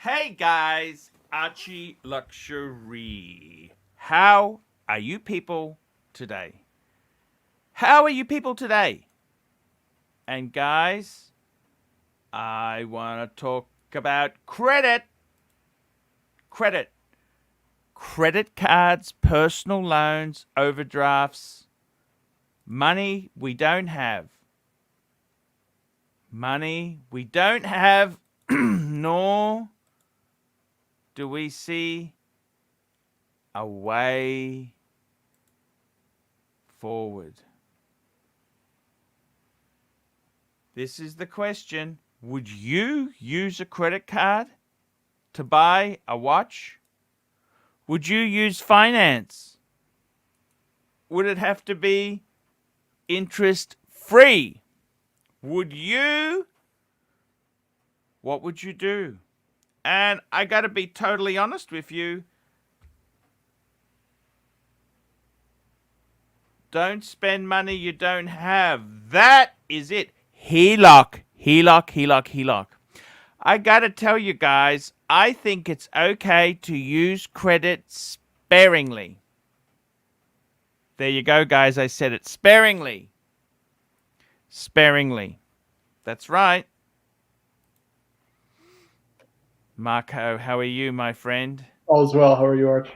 Hey guys, ArchieLuxury. How are you people today? How are you people today? And guys, I want to talk about credit. Credit. Credit cards, personal loans, overdrafts, money we don't have. Money we don't have, nor do we see a way forward. This is the question. Would you use a credit card to buy a watch? Would you use finance? Would it have to be interest free? Would you? What would you do? And I got to be totally honest with you. Don't spend money you don't have. That is it. HELOC. I got to tell you guys, I think it's okay to use credit sparingly. There you go, guys. I said it sparingly. Sparingly. That's right. Marco, how are you, my friend? All's well. How are you, Arch?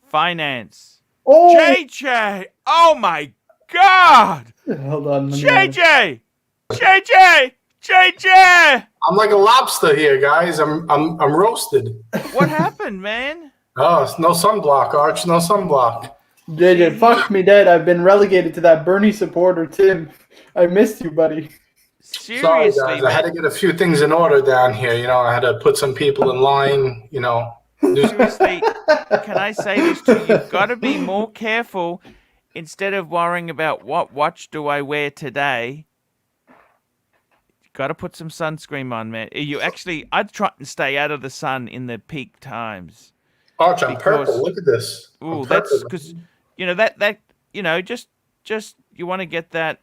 Finance. Oh! JJ! Oh my God! Hold on. JJ! I'm like a lobster here, guys. I'm roasted. What happened, man? Oh, it's no sunblock, Arch. No sunblock. JJ, fuck me dead. I've been relegated to that Bernie supporter, Tim. I missed you, buddy. Seriously, sorry, guys. I had to get a few things in order down here. You know, I had to put some people in line. You know. Seriously, can I say this to you? You've got to be more careful. Instead of worrying about what watch do I wear today, you've got to put some sunscreen on, man. I'd try and stay out of the sun in the peak times. Arch, I'm purple. Look at this. Ooh, that's because just you want to get that.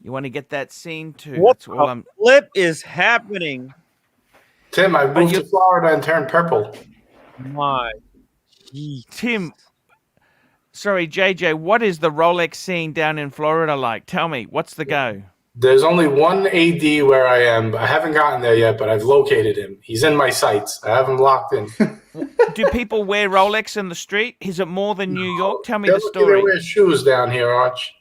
You want to get that scene too. What That's all the flip is happening? Tim, I moved to Florida and turned purple. My geez. Tim, sorry, JJ, what is the Rolex scene down in Florida like? Tell me, what's the go? There's only one AD where I am. I haven't gotten there yet, but I've located him. He's in my sights. I have him locked in. Do people wear Rolex in the street? Is it more than New York? Tell me the story. They wear shoes down here, Arch.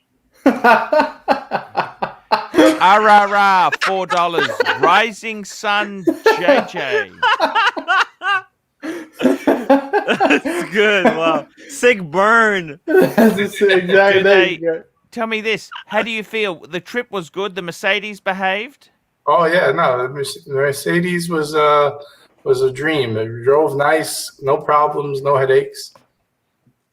$4. Rising Sun JJ. That's good. Wow. Sick burn. That's exactly. Tell me this. How do you feel? The trip was good? The Mercedes behaved? Oh, yeah. No, the Mercedes was a dream. It drove nice. No problems. No headaches.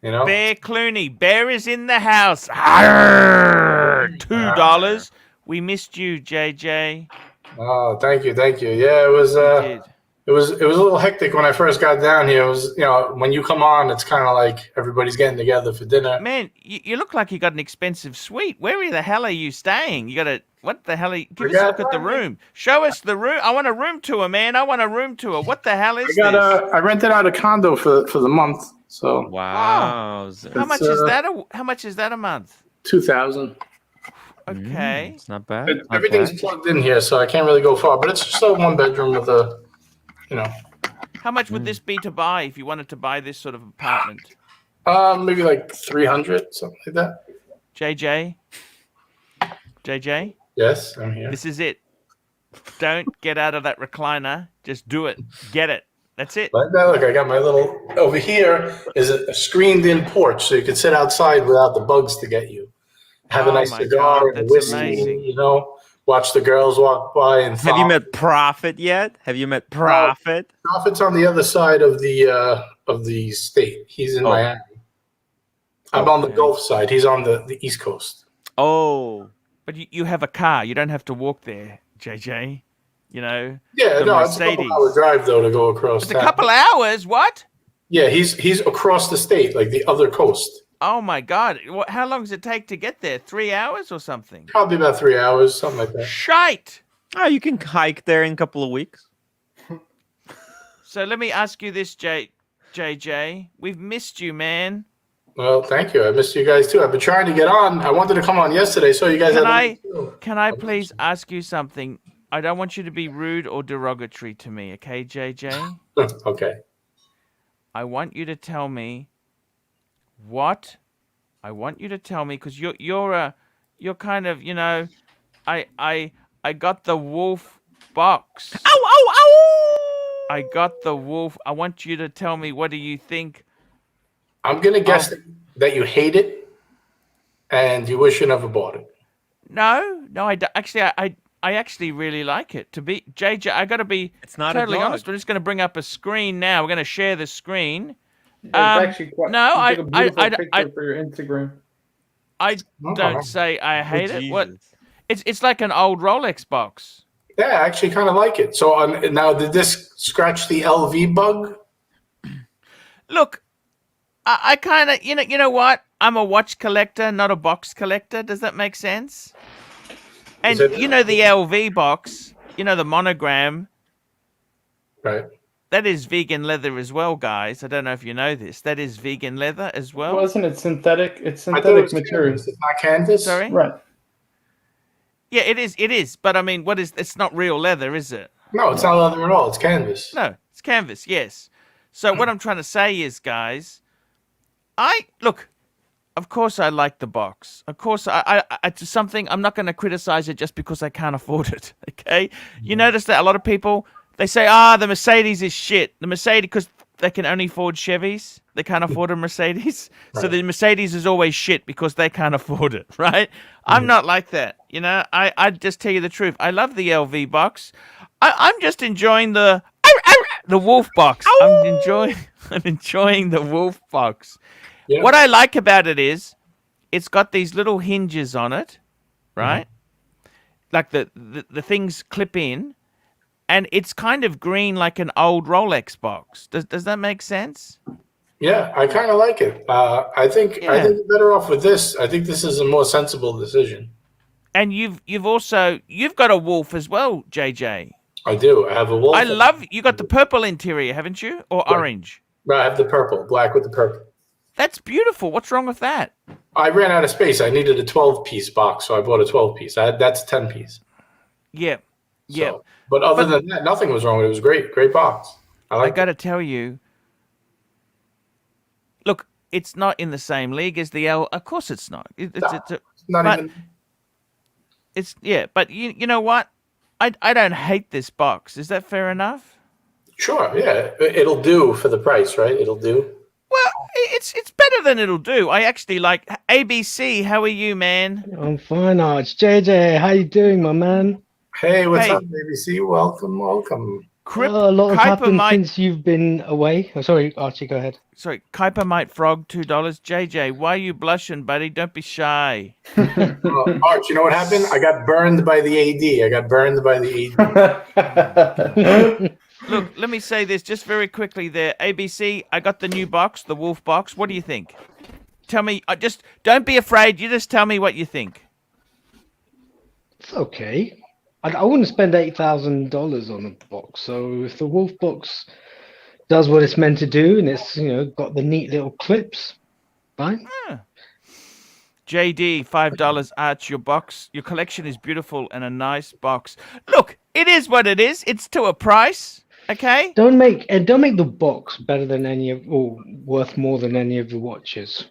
You know? Bear Clooney. Bear is in the house. $2. We missed you, JJ. Oh, thank you. Yeah, it was a little hectic when I first got down here. It was, when you come on, it's kind of like everybody's getting together for dinner. Man, you look like you got an expensive suite. Where the hell are you staying? What the hell? Give us a look at the room. Show us the room. I want a room tour, man. I want a room tour. What the hell is this? I rented out a condo for the month. So wow. How much is that? How much is that a month? $2,000. Okay, it's not bad. Everything's plugged in here, so I can't really go far. But it's just a one bedroom with a, How much would this be to buy if you wanted to buy this sort of apartment? Maybe like 300, something like that. JJ. Yes, I'm here. This is it. Don't get out of that recliner. Just do it. Get it. That's it. Like that. Look, I got my little. Over here is a screened-in porch, so you can sit outside without the bugs to get you. Have a nice cigar and a whiskey. Amazing. Watch the girls walk by and. Have you met Prophet yet? Prophet? Prophet's on the other side of the state. He's in Miami. I'm on the Gulf side. He's on the East Coast. Oh, but you have a car. You don't have to walk there, JJ. Yeah, no, it's a couple-hour drive though to go across. It's a couple hours. What? Yeah, he's across the state, like the other coast. Oh my God! How long does it take to get there? 3 hours or something? Probably about 3 hours, something like that. Shite! Oh, you can hike there in a couple of weeks. So let me ask you this, JJ. We've missed you, man. Well, thank you. I missed you guys too. I've been trying to get on. I wanted to come on yesterday, so you guys Can I please ask you something? I don't want you to be rude or derogatory to me, okay, JJ? Okay. I want you to tell me what I want you to tell me, because you're kind of, you know, I got the wolf box. Ow, ow, ow! I got the wolf. I want you to tell me, what do you think? I'm gonna guess that you hate it, and you wish you never bought it. No, actually, I actually really like it. To be JJ, I got to be It's not totally a dog. honest. We're just going to bring up a screen now. We're going to share the screen. It's actually quite. No, you took a beautiful picture for your Instagram. I don't say I hate it. What? Jesus. It's like an old Rolex box. Yeah, I actually kind of like it. So now, did this scratch the LV bug? Look, I kind of, you know what? I'm a watch collector, not a box collector. Does that make sense? And you know the LV box, you know the monogram. Right. That is vegan leather as well, guys. I don't know if you know this. That is vegan leather as well. Wasn't it synthetic? It's I thought it synthetic was material. canvas. It's not canvas. Sorry? Right. Yeah, it is. It is. But I mean, it's not real leather, is it? No, it's not leather at all. It's canvas. No, it's canvas. Yes. So what I'm trying to say is, guys, look. Of course, I like the box. Of course, it's something. I'm not going to criticize it just because I can't afford it. Okay. You notice that a lot of people, they say, the Mercedes is shit. The Mercedes, because they can only afford Chevys. They can't afford a Mercedes. So the Mercedes is always shit because they can't afford it, right? I'm not like that. You know, I just tell you the truth. I love the LV box. I'm just enjoying the wolf box. I'm enjoying the wolf box. Yeah. What I like about it is it's got these little hinges on it, right? Like the things clip in, and it's kind of green like an old Rolex box. Does that make sense? Yeah, I kind of like it. I think you're better off with this. I think this is a more sensible decision. And you've got a wolf as well, JJ. I do. I have a wolf. You got the purple interior, haven't you? Or orange? No, I have the purple, black with the purple. That's beautiful. What's wrong with that? I ran out of space. I needed a 12-piece box, so I bought a 12-piece. That's 10-piece. Yeah. Yeah. So, but other than that, nothing was wrong. It was great. Great box. I got to tell you, look, it's not in the same league as the L. Of course it's not. But you know what? I don't hate this box. Is that fair enough? Sure, yeah. It'll do for the price, right? It'll do. Well, it's better than it'll do. I actually like ABC. How are you, man? I'm fine, Arch. JJ, how you doing, my man? Hey, what's up, ABC? Welcome. A lot has happened since you've been away. Oh, sorry, Archie, go ahead. Sorry, Kuiper Mite Frog, $2. JJ, why are you blushing, buddy? Don't be shy. Arch, you know what happened? I got burned by the AD. Look, let me say this just very quickly there. ABC, I got the new box, the Wolf box. What do you think? Tell me, just don't be afraid. You just tell me what you think. It's okay. I wouldn't spend $8,000 on a box. So if the Wolf box does what it's meant to do, and it's got the neat little clips, fine. JD, $5. Arch, your box, your collection is beautiful and a nice box. Look, it is what it is. It's to a price. Okay. Don't make the box better than or worth more than any of the watches.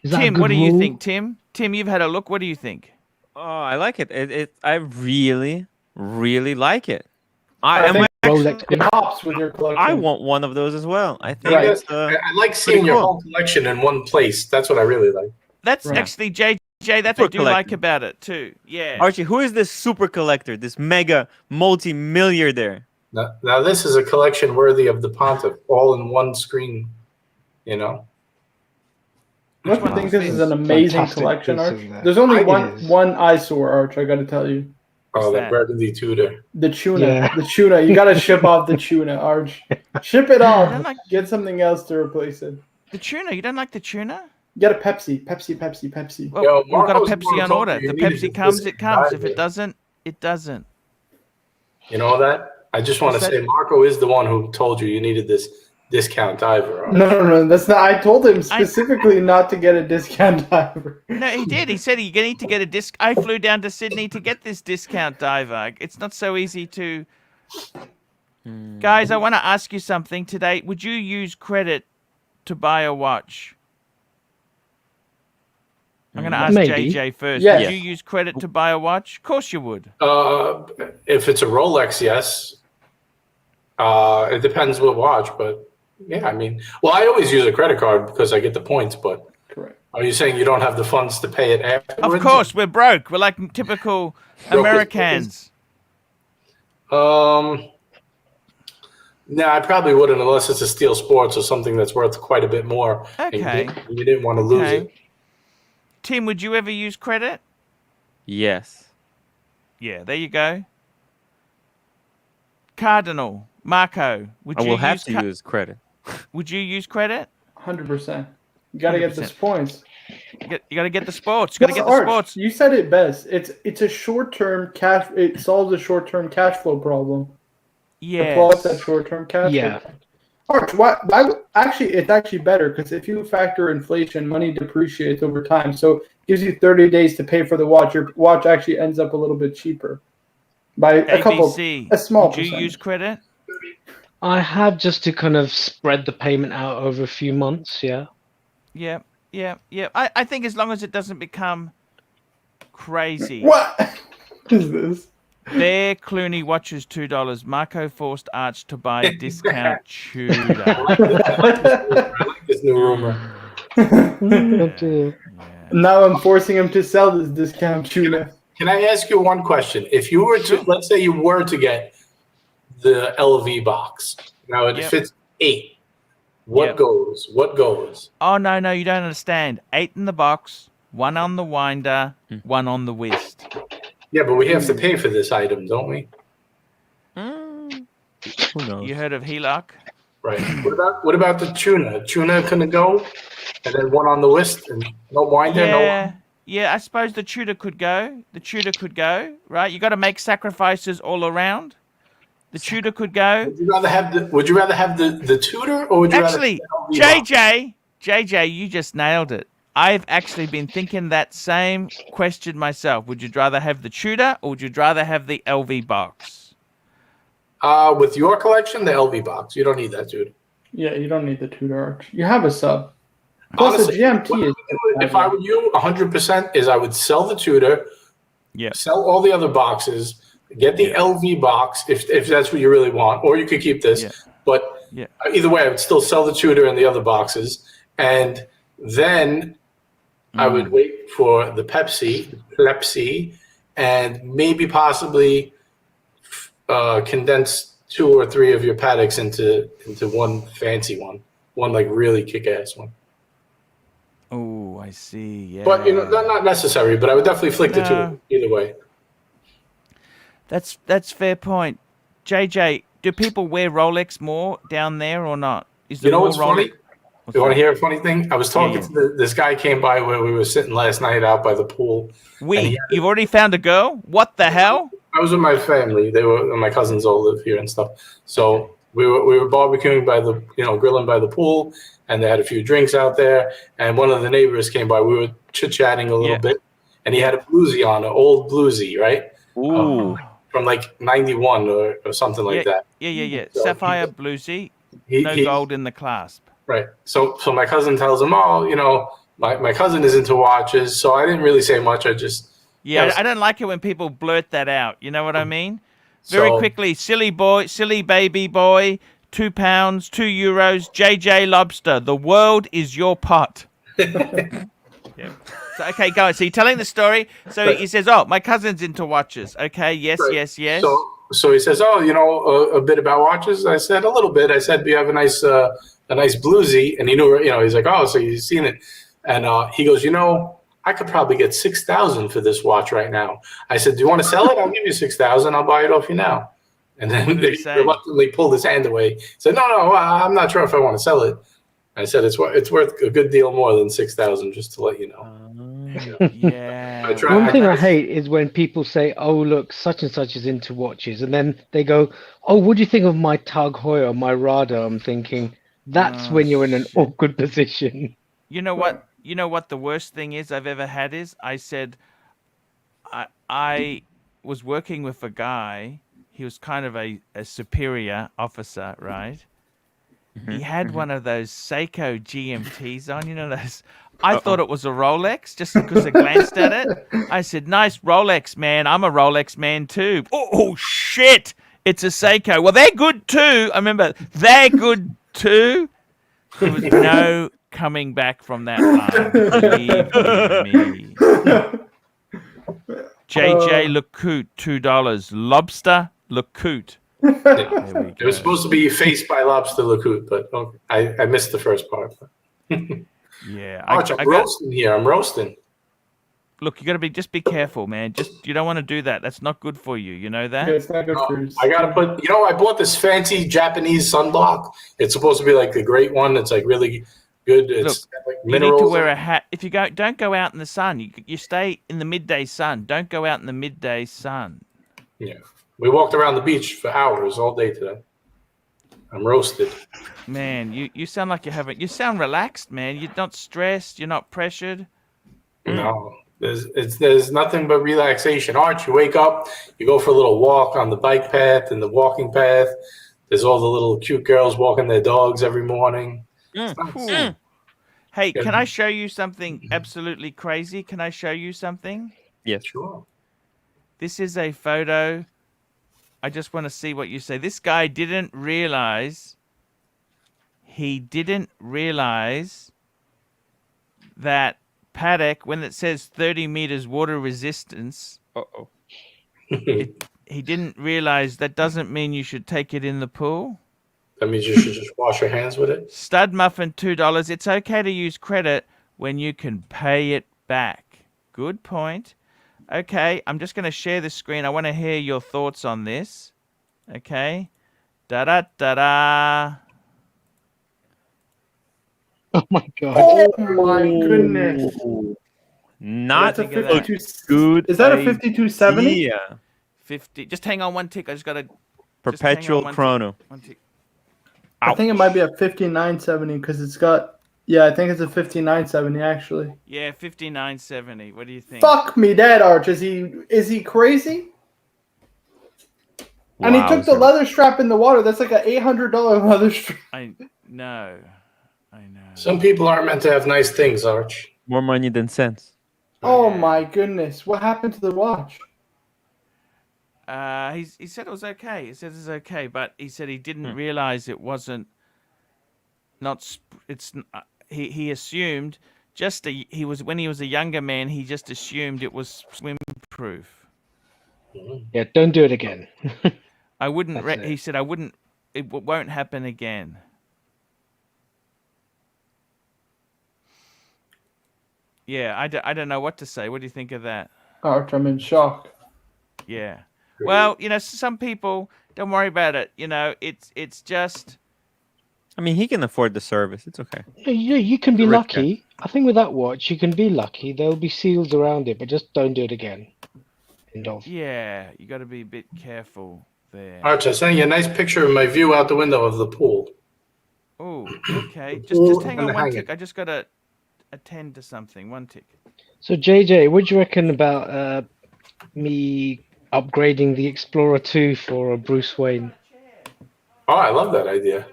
Tim, what do you think, Tim? Tim, you've had a look. What do you think? Oh, I like it. I really, really like it. It hops with your collection. I want one of those as well. I think I like seeing your whole collection in one place. That's what I really like. That's actually JJ. That's what I do like about it too. Yeah. Archie, who is this super collector? This mega multi-millionaire? Now this is a collection worthy of the Pontiff, all in one screen. I think this is an amazing collection, Arch. There's only one eyesore, Arch. I got to tell you. Oh, the burgundy Tudor. The tuna. The tuna. You got to ship off the tuna, Arch. Ship it off. Get something else to replace it. The tuna. You don't like the tuna? Get a Pepsi. Well, we've got a Pepsi on order. If the Pepsi comes, it comes. If it doesn't, it doesn't. You know that? I just want to say Marco is the one who told you needed this discount diver. No, that's not. I told him specifically not to get a discount diver. No, he did. He said you need to get a disc. I flew down to Sydney to get this discount diver. It's not so easy to. Guys, I want to ask you something today. Would you use credit to buy a watch? I'm going to ask Maybe. JJ first. Yes. Would you use credit to buy a watch? Of course you would. If it's a Rolex, yes. It depends what watch, but yeah, I mean, well, I always use a credit card because I get the points, but Correct. are you saying you don't have the funds to pay it afterwards? Of course, we're broke. We're like typical Americans. No, I probably wouldn't unless it's a Steel Sports or something that's worth quite a bit more. Okay. And you didn't want to lose it. Tim, would you ever use credit? Yes. Yeah, there you go. Cardinal, Marco, would I you will have to use credit. Would you use credit? 100%. You got to get the 100%. points. You got to get the sports. You got to get the Arch, sports. you said it best. It's a short-term cash. It solves a short-term cash flow problem. Yes. Plus that short-term cash Yeah. flow. Arch, why? Actually, it's actually better because if you factor inflation, money depreciates over time. So it gives you 30 days to pay for the watch. Your watch actually ends up a little bit cheaper by ABC, a small would you percentage. use credit? I have just to kind of spread the payment out over a few months. Yeah. Yeah. I think as long as it doesn't become crazy. What is this? Bear Clooney watches $2. Marco forced Arch to buy a discount Tudor. I like this new rumor. Now I'm forcing him to sell this discount tuna. Can I ask you one question? If you were to, let's say you were to get the LV box, now it fits 8. What goes? What goes? Oh, no, you don't understand. 8 in the box, 1 on the winder, 1 on the wrist. Yeah, but we have to pay for this item, don't we? Who knows? You heard of HELOC? Right. What about the tuna? Tuna gonna go, and then 1 on the wrist, and no winder, Yeah, I suppose the Tudor could go. Right? You got to make sacrifices all around. The Tudor could go. Would you rather have the Tudor, or would you Actually, rather have the LV box? JJ, you just nailed it. I've actually been thinking that same question myself. Would you rather have the Tudor or would you rather have the LV box? With your collection, the LV box. You don't need that, dude. Yeah, you don't need the Tudor Arch. You have a sub. Plus Honestly, the GMT is. if I were you, 100% is I would sell the Tudor, sell all the other boxes, get the LV box if that's what you really want, or you could keep this. Yeah. But either way, I would still sell the Tudor and the other boxes, and then I would wait for the Pepsi, and maybe possibly condense 2 or 3 of your Pateks into one fancy one like really kick-ass one. Oh, I see. Yeah. But not necessary. But I would definitely flick the 2 either way. That's fair point. JJ, do people wear Rolex more down there or not? Is there what's more funny? You want to hear a funny thing? I was talking to this guy came by where we were sitting last night out by the pool. You've already found a girl? What the hell? I was with my family. My cousins all live here and stuff. So we were barbecuing by the grilling by the pool, and they had a few drinks out there. And one of the neighbors came by. We were chit chatting a little bit, and he had a bluesy on, an old bluesy, right? Ooh. From like '91 or something like that. Yeah. So Sapphire bluesy, no gold in the clasp. Right. So my cousin tells him, my cousin is into watches, so I didn't really say much. I just I don't like it when people blurt that out. You know what I mean? Very quickly, silly baby boy, £2, €2, JJ Lobster. The world is your pot. So, okay, go on. So you're telling the story. So he says, my cousin's into watches. Okay, yes. So he says, a bit about watches. I said, a little bit. I said, do you have a nice bluesy? And he knew, he's like, so you've seen it. And he goes, I could probably get 6,000 for this watch right now. I said, do you want to sell it? I'll give you 6,000. I'll buy it off you now. And then they reluctantly pulled his hand away. He said, no, I'm not sure if I want to sell it. I said, it's worth a good deal more than 6,000, just to let you know. Yeah. One thing I hate is when people say, "Oh, look, such and such is into watches," and then they go, "Oh, what do you think of my Tag Heuer, my Radar?" I'm thinking that's Oh, when you're in an shit. awkward position. You know what? You know what the worst thing is I've ever had is I said I was working with a guy. He was kind of a superior officer, right? He had one of those Seiko GMTs on, you know those. I thought it was a Rolex just because I glanced at it. I said, "Nice Rolex, man. I'm a Rolex man too." Oh shit! It's a Seiko. Well, they're good too. I remember they're good too. There was no coming back from that line. Believe you me. JJ Lecoute, $2. Lobster Lecoute. Yeah. It was supposed to be faced by Lobster Lecoute, but okay. I missed the first part. Yeah, Arch, I'm roasting here. I'm roasting. Look, you got to just be careful, man. You don't want to do that. That's not good for you. You know that? Yeah, it's not good for you. I gotta put. You know, I bought this fancy Japanese sunblock. It's supposed to be like the great one. It's like really good. It's got, like You need minerals. to wear a hat. If you don't go out in the sun. You stay in the midday sun. Don't go out in the midday sun. Yeah, we walked around the beach for hours all day today. I'm roasted. Man, you sound like you sound relaxed, man. You're not stressed. You're not pressured. No, there's nothing but relaxation. Arch, you wake up, you go for a little walk on the bike path and the walking path. There's all the little cute girls walking their dogs every morning. Hey, can I show you something absolutely crazy? Can I show you something? Yes. Sure. This is a photo. I just want to see what you say. This guy didn't realize. He didn't realize that paddock, when it says 30 meters water resistance, he didn't realize that doesn't mean you should take it in the pool. That means you should just wash your hands with it. Stud muffin, $2. It's okay to use credit when you can pay it back. Good point. Okay, I'm just going to share the screen. I want to hear your thoughts on this. Okay. Da-da-da-da. Oh my god! Oh my goodness! Not That's a think of 52. good. Is that a 5270? Yeah. 50. Just hang on one tick. I just got to... Perpetual chrono. One tick. I think it might be a 5970 because it's got. Yeah, I think it's a 5970 actually. Yeah, 5970. What do you think? Fuck me, dead, Arch. Is he crazy? And he took the leather strap in the water. That's like an $800 leather strap. I know. Some people aren't meant to have nice things, Arch. More money than sense. Oh my goodness! What happened to the watch? He said it was okay. He said it's okay, but he said he didn't realize it wasn't. He assumed when he was a younger man. He just assumed it was swim proof. Yeah, don't do it again. I wouldn't. That's He said I wouldn't. It won't happen again. Yeah, I don't know what to say. What do you think of that? Arch, I'm in shock. Yeah. Well, some people don't worry about it. It's just. I mean, he can afford the service. It's okay. You can be lucky. I think with that watch, you can be lucky. There'll be seals around it, but just don't do it again. End of. Yeah, you got to be a bit careful there. Arch, I sent you a nice picture of my view out the window of the pool. Oh, okay. Just hang on one tick. I just got to attend to something. One tick. So, JJ, what do you reckon about me upgrading the Explorer 2 for a Bruce Wayne? Oh, I love that idea.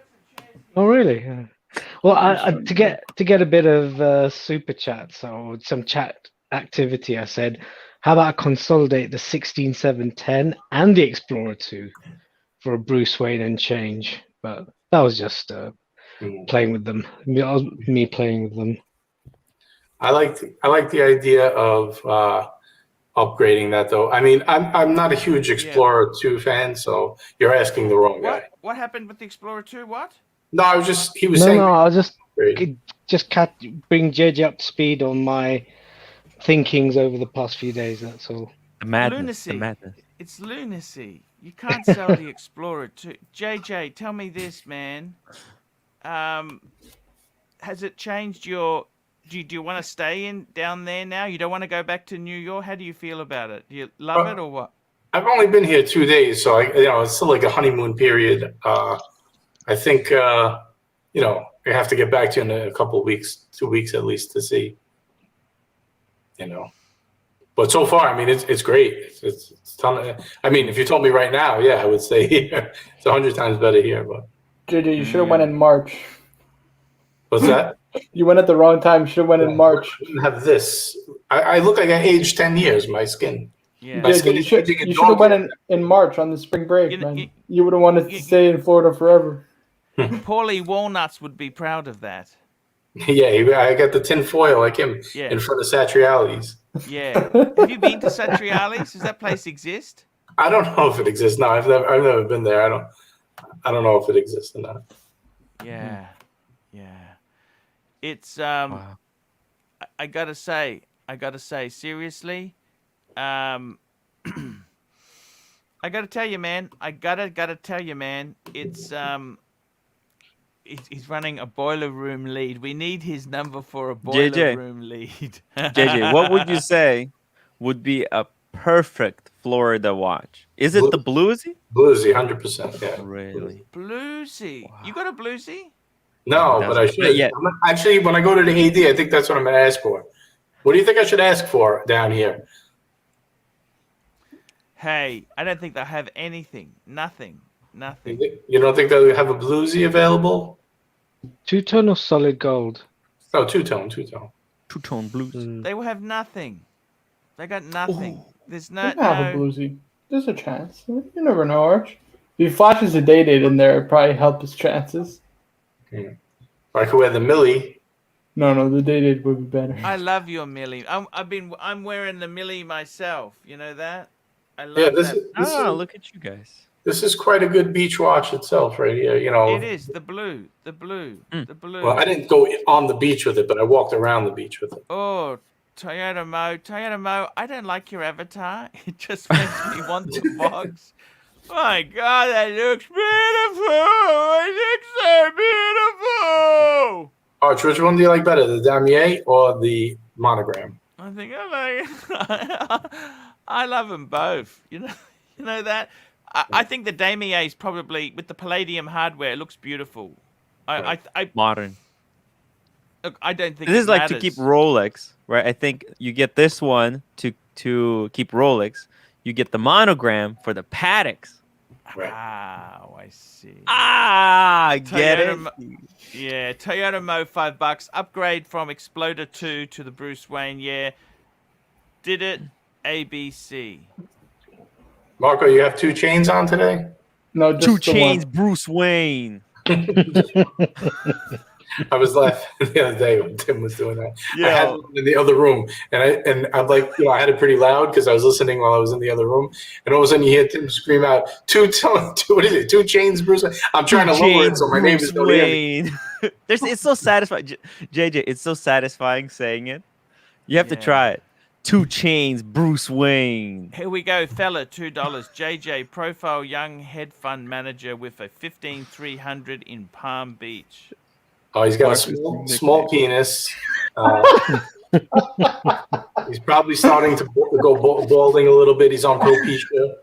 Oh, really? Yeah. Well, to get a bit of super chats or some chat activity, I said, how about I consolidate the 16710 and the Explorer 2 for a Bruce Wayne and change? But that was just playing with them. Me playing with them. I like the idea of upgrading that, though. I mean, I'm not a huge Explorer 2 fan, so you're asking the wrong guy. What happened with the Explorer 2? What? No, I was saying. No, I was just bring JJ up to speed on my thinkings over the past few days. That's all. The madness. Lunacy. The madness. It's lunacy. You can't sell the Explorer 2. JJ, tell me this, man. Has it changed your do you want to stay down there now? You don't want to go back to New York? How do you feel about it? Do you love it or what? I've only been here 2 days, so it's still like a honeymoon period. I think I have to get back to you in a couple of weeks, 2 weeks at least, to see. But so far, I mean, it's great. It's a ton I mean, if you told me right now, yeah, I would say here. It's 100 times better here. But JJ, you should have went in March. what's that? You went at the wrong time. You should have went in March. I didn't have this. I look like I aged 10 years. My skin. Yeah. My skin You is should aging a have dog. went in March on the spring break, man. You would have wanted to stay in Florida forever. Paulie Walnuts would be proud of that. Yeah, I got the tin foil like him in front of Satriali's. Yeah. Have you been to Satriali's? Does that place exist? I don't know if it exists. No, I've never been there. I don't know if it exists or not. Yeah. Yeah. It's I gotta say, seriously, I gotta tell you, man. It's he's running a boiler room lead. We need his number for a boiler room lead. JJ, what would you say would be a perfect Florida watch? Is it the bluesy? Bluesy, 100%. Yeah. Really? Bluesy. Wow. You got a bluesy? No, but I should. Yeah. Actually, when I go to the AD, I think that's what I'm going to ask for. What do you think I should ask for down here? Hey, I don't think they'll have anything. Nothing. You don't think they'll have a bluesy available? Two-tone or solid gold? Oh, two-tone. Two-tone blues. They will have nothing. They got nothing. Ooh. There's They can have a bluesy. There's a chance. You never know, Arch. If he flashes a day-date in there, it probably help his chances. I could wear the Millie. No, the day-date would be better. I love your Millie. I'm wearing the Millie myself. You know that? I love that. Look at you guys. This is quite a good beach watch itself, right here. It is the blue. Well, I didn't go on the beach with it, but I walked around the beach with it. Oh, Toyota Mo. I don't like your avatar. It just makes me want the box. My God, that looks beautiful. It looks so beautiful. Arch, which one do you like better, the damier or the monogram? I think I love them both. You know that. I think the damier is probably, with the palladium hardware, it looks beautiful. Modern. Look, I don't think this is like matters. To keep Rolex, right? I think you get this one to keep Rolex. You get the monogram for the Patek's. Right. Oh, I see. Get it? Yeah, Toyota Mo, $5. Upgrade from Exploder 2 to the Bruce Wayne. Yeah, did it. ABC. Marco, you have 2 chains on today? No, just 2 chains, one. Bruce Wayne. I was laughing the other day when Tim was doing that. Yeah. I had it in the other room, and I'm like, I had it pretty loud because I was listening while I was in the other room, and all of a sudden you hear Tim scream out, "2 chains, Bruce Wayne." I'm trying to lower it so my neighbors don't hear me. It's so satisfying, JJ. It's so satisfying saying it. You have to try it. 2 chains, Bruce Wayne. Here we go, fella. $2. JJ, profile young hedge fund manager with a 15,300 in Palm Beach. Oh, he's got a small penis. He's probably starting to go balding a little bit. He's on Propecia,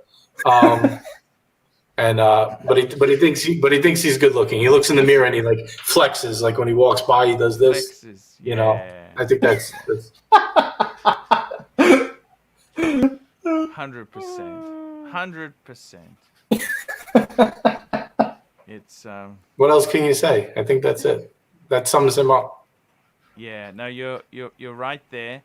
but he thinks he's good looking. He looks in the mirror and he like flexes, like when he walks by, he does this. Flexes, You know, I think that's 100%. It's What else can you say? I think that's it. That sums him up. Yeah, no, you're right there.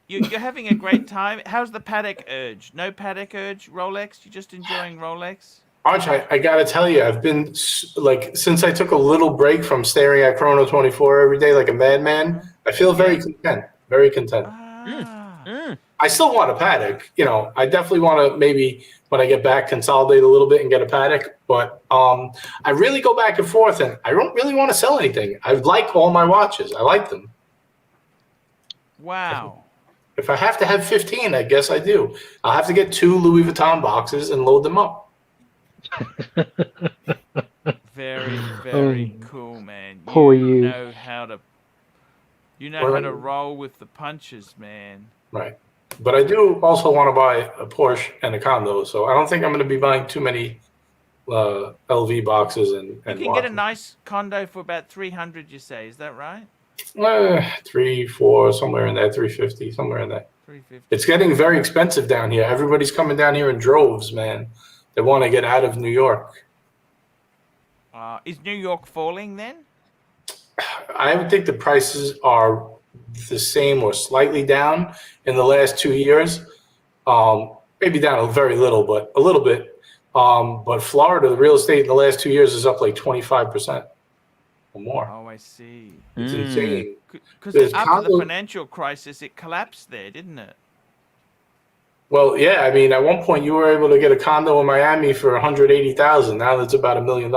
You're having a great time. How's the Patek urge? No Patek urge, Rolex? You just enjoying Rolex? Arch, I got to tell you, I've been like, since I took a little break from staring at Chrono 24 every day like a madman, I feel very content. Very content. I still want a Patek. I definitely want to maybe when I get back consolidate a little bit and get a Patek. But I really go back and forth, and I don't really want to sell anything. I like all my watches. I like them. Wow. If I have to have 15, I guess I do. I'll have to get 2 Louis Vuitton boxes and load them up. Very, very cool, man. Poor you. Know how to You know how to roll with the punches, man. Right. But I do also want to buy a Porsche and a condo, so I don't think I'm going to be buying too many LV boxes and You can watches. get a nice condo for about 300, you say. Is that right? 3, 4, somewhere in there, 350, somewhere in there. 350. It's getting very expensive down here. Everybody's coming down here in droves, man. They want to get out of New York. Is New York falling then? I would think the prices are the same or slightly down in the last 2 years. Maybe down a very little, but a little bit. But Florida, the real estate in the last 2 years is up like 25% or more. Oh, I see. It's insane. Because after the financial crisis, it collapsed there, didn't it? Well, yeah. I mean, at one point you were able to get a condo in Miami for $180,000. Now that's about $1 million.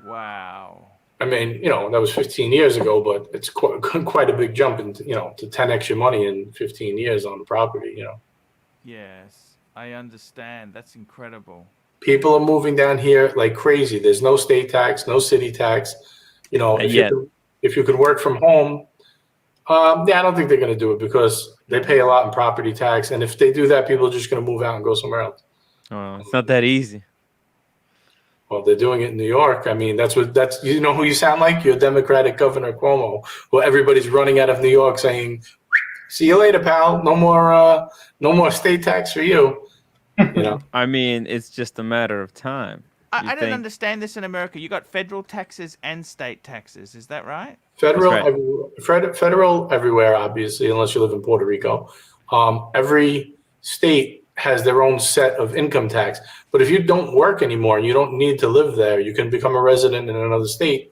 Wow. I mean, that was 15 years ago, but it's quite a big jump into, to 10x your money in 15 years on the property, Yes, I understand. That's incredible. People are moving down here like crazy. There's no state tax, no city tax. If you could work from home, I don't think they're going to do it because they pay a lot in property tax. And if they do that, people are just going to move out and go somewhere else. Oh, it's not that easy. Well, they're doing it in New York. I mean, that's you know who you sound like? You're Democratic Governor Cuomo, who everybody's running out of New York saying, "See you later, pal. No more state tax for you." I mean, it's just a matter of time. I don't understand this in America. You got federal taxes and state taxes. Is that right? Federal everywhere, obviously, unless you live in Puerto Rico. Every state has their own set of income tax. But if you don't work anymore and you don't need to live there, you can become a resident in another state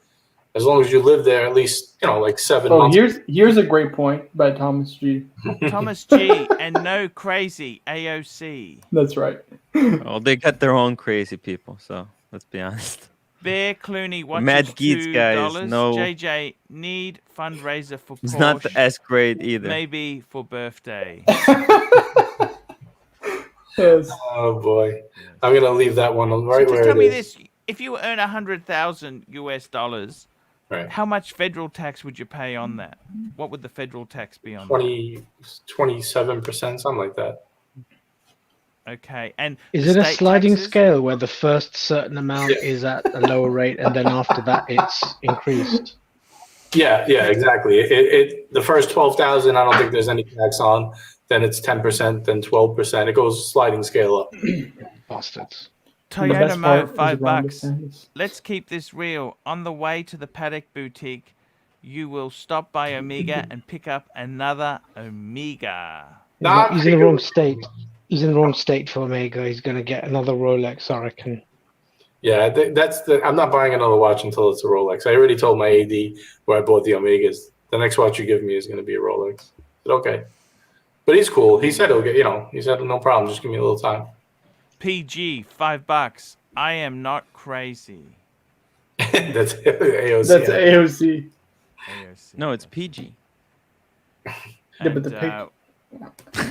as long as you live there at least, like 7 months. Here's a great point by Thomas G. Thomas G. and no crazy AOC. That's right. Well, they got their own crazy people, so let's be honest. Bear Clooney watches Mad Geets, guys. $2. No. JJ, need fundraiser for Porsche. It's not the S grade either. Maybe for birthday. Yes. Oh boy, I'm gonna leave that one right where it is. Tell me this: if you earn $100,000, right, how much federal tax would you pay on that? What would the federal tax be on 27%, something like that. Okay, and is it a sliding scale where the first certain amount is at a lower rate and then after that it's increased? Yeah, exactly. The first 12,000, I don't think there's any tax on. Then it's 10%, then 12%. It goes sliding scale up. Bastards. Toyota Mo, $5. Let's keep this real. On the way to the Paddock Boutique, you will stop by Omega and pick up another Omega. He's in the wrong state. He's in the wrong state for Omega. He's going to get another Rolex, I reckon. Yeah, I'm not buying another watch until it's a Rolex. I already told my AD where I bought the Omegas. The next watch you give me is going to be a Rolex. I said, okay. But he's cool. He said he'll get, he said no problem. Just give me a little time. PG, $5. I am not crazy. That's AOC. That's AOC. No, it's PG. Yeah, but the pig.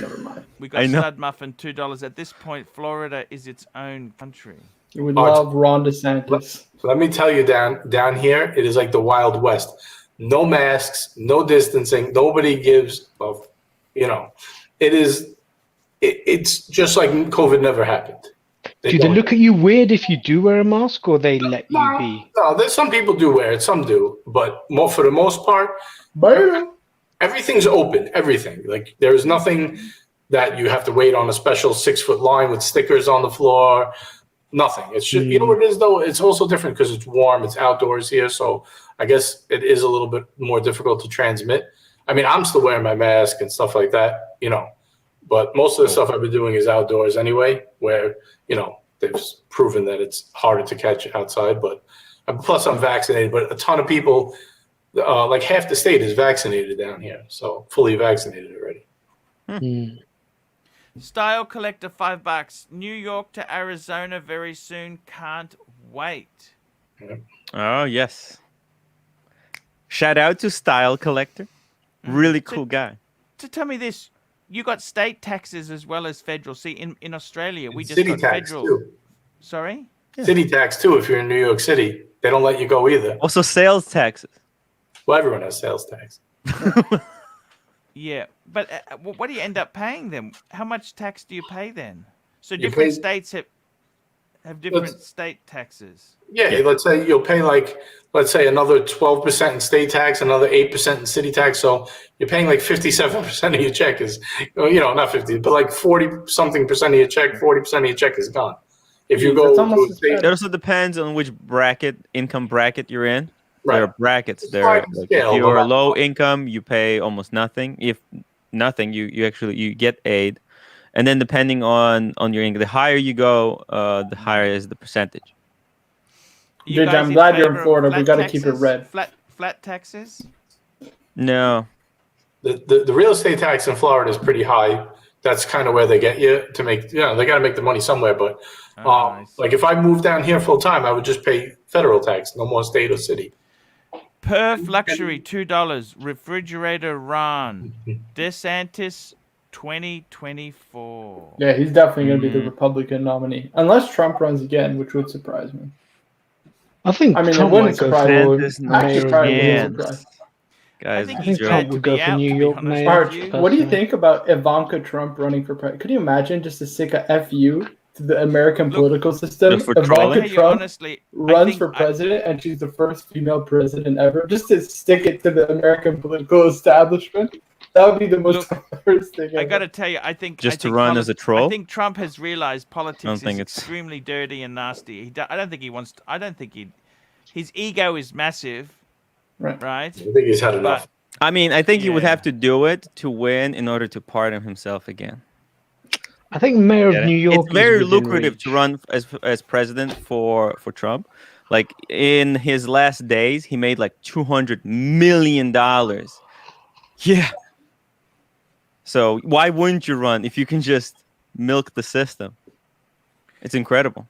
Never mind. We got Stud Muffin, $2. At this point, Florida is its own country. You would love Ron DeSantis. Let me tell you, down here, it is like the Wild West. No masks, no distancing. Nobody gives of. It's just like COVID never happened. Do they look at you weird if you do wear a mask, or they let you be? No, there's some people do wear it, some do, but for the most part, everything's open. Everything, like there's nothing that you have to wait on a special 6-foot line with stickers on the floor. Nothing. It's just you know what it is though. It's also different because it's warm. It's outdoors here, so I guess it is a little bit more difficult to transmit. I mean, I'm still wearing my mask and stuff like that, but most of the stuff I've been doing is outdoors anyway, where, they've proven that it's harder to catch outside. But plus I'm vaccinated, but a ton of people, like half the state is vaccinated down here. So fully vaccinated already. Style Collector, $5. New York to Arizona very soon. Can't wait. Yeah. Oh, yes. Shout out to Style Collector. Really cool guy. To tell me this, you got state taxes as well as federal. See, in Australia, we just city got tax federal. Too. Sorry? Yeah. City tax too. If you're in New York City, they don't let you go either. Also, sales taxes. Well, everyone has sales tax. Yeah, but what do you end up paying then? How much tax do you pay then? So You different pay- states have different state taxes. Yeah, let's say you'll pay let's say another 12% in state tax, another 8% in city tax. So you're paying like 57% of your check is, not 50, but like 40-something% of your check, 40% of your check is gone. If you Jeez, go that's to almost a as state, bad. It also depends on which income bracket you're in. right. There are brackets. It's There, sliding like scale, if no you're matter low what. income, you pay almost nothing. If nothing, you actually you get aid, and then depending on your income, the higher you go, the higher is the percentage. You JJ, guys I'm in glad you're in favor of Florida. We flat got to keep it taxes? red. Flat taxes? No, The real estate tax in Florida is pretty high. That's kind of where they get you to make. They got to make the money somewhere. But I see. like if I moved down here full time, I would just pay federal tax, no more state or city. Perf Luxury, $2. Refrigerator Ron. DeSantis 2024. Yeah, he's definitely going to be the Republican nominee, unless Trump runs again, which would surprise me. I think I mean, Trump it wouldn't might go surprise for me. DeSantis Actually, probably wouldn't again. surprise. I guys, think I he's think glad Trump to would go be for out, New to be York honest mayor. with you. What do you think about Ivanka Trump running for president? Could you imagine just to stick a FU to the American political system? just for Ivanka trolling? Tell you Trump honestly, runs for president, and she's the first female president ever. Just to stick it to the American political establishment, that would be the most hilarious thing ever. I got to tell you, I think Just to run as a troll? I think Trump has realized politics think is it's- extremely dirty and nasty. I don't think he wants. I don't think his ego is massive, Right. right? I think he's had enough. I mean, I think he would Yeah. have to do it to win in order to pardon himself again. I think mayor of Get it? New York It's very is within lucrative reach. to run as president for Trump. Like in his last days, he made like $200 million. Yeah. So why wouldn't you run if you can just milk the system? It's incredible.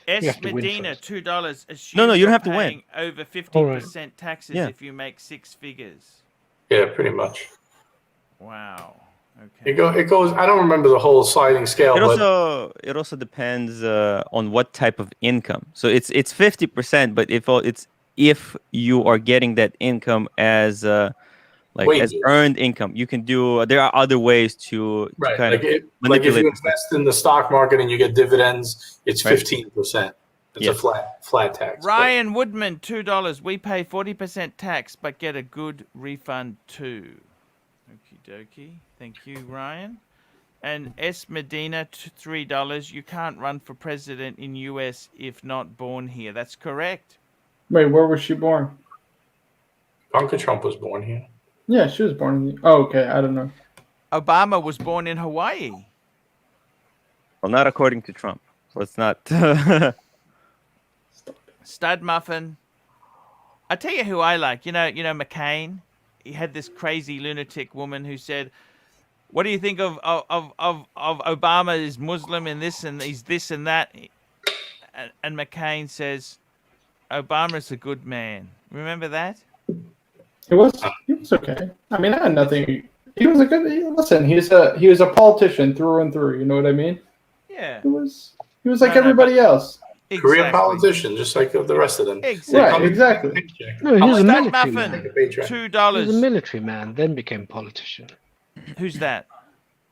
S. have to win Medina, first. $2. No, you don't you're have to win. paying over 50% All right. taxes Yeah. if you make six figures. Yeah, pretty much. Wow. Okay. It goes. I don't remember the whole sliding scale, It also depends on what type of income. So it's 50%, but if you are getting that income as as Wages. earned income, you can do. There are other ways to right. kind Like of if manipulate you the system. invest in the stock market and you get dividends, it's Right. 15%. It's Yes. a flat tax. Ryan Woodman, $2. We pay 40% tax but get a good refund too. Okie dokie. Thank you, Ryan. And S. Medina, $3. You can't run for president in US if not born here. That's correct. Wait, where was she born? Ivanka Trump was born here. Yeah, she was born in the. Oh, okay. I don't know. Obama was born in Hawaii. Well, not according to Trump. Let's not. Stud Muffin. I tell you who I like. You know McCain. He had this crazy lunatic woman who said, "What do you think of Obama is Muslim and this and he's this and that?" And McCain says, "Obama's a good man." Remember that? He was okay. I mean, I had nothing. He was a good. Listen, he was a politician through and through. You know what I mean? Yeah. He was like No, everybody else. Career politician, just like the rest of them. Exactly. Right, exactly. No, he was a Stud military Muffin, man. Paycheck. He was a $2. military man, then became politician. Who's that?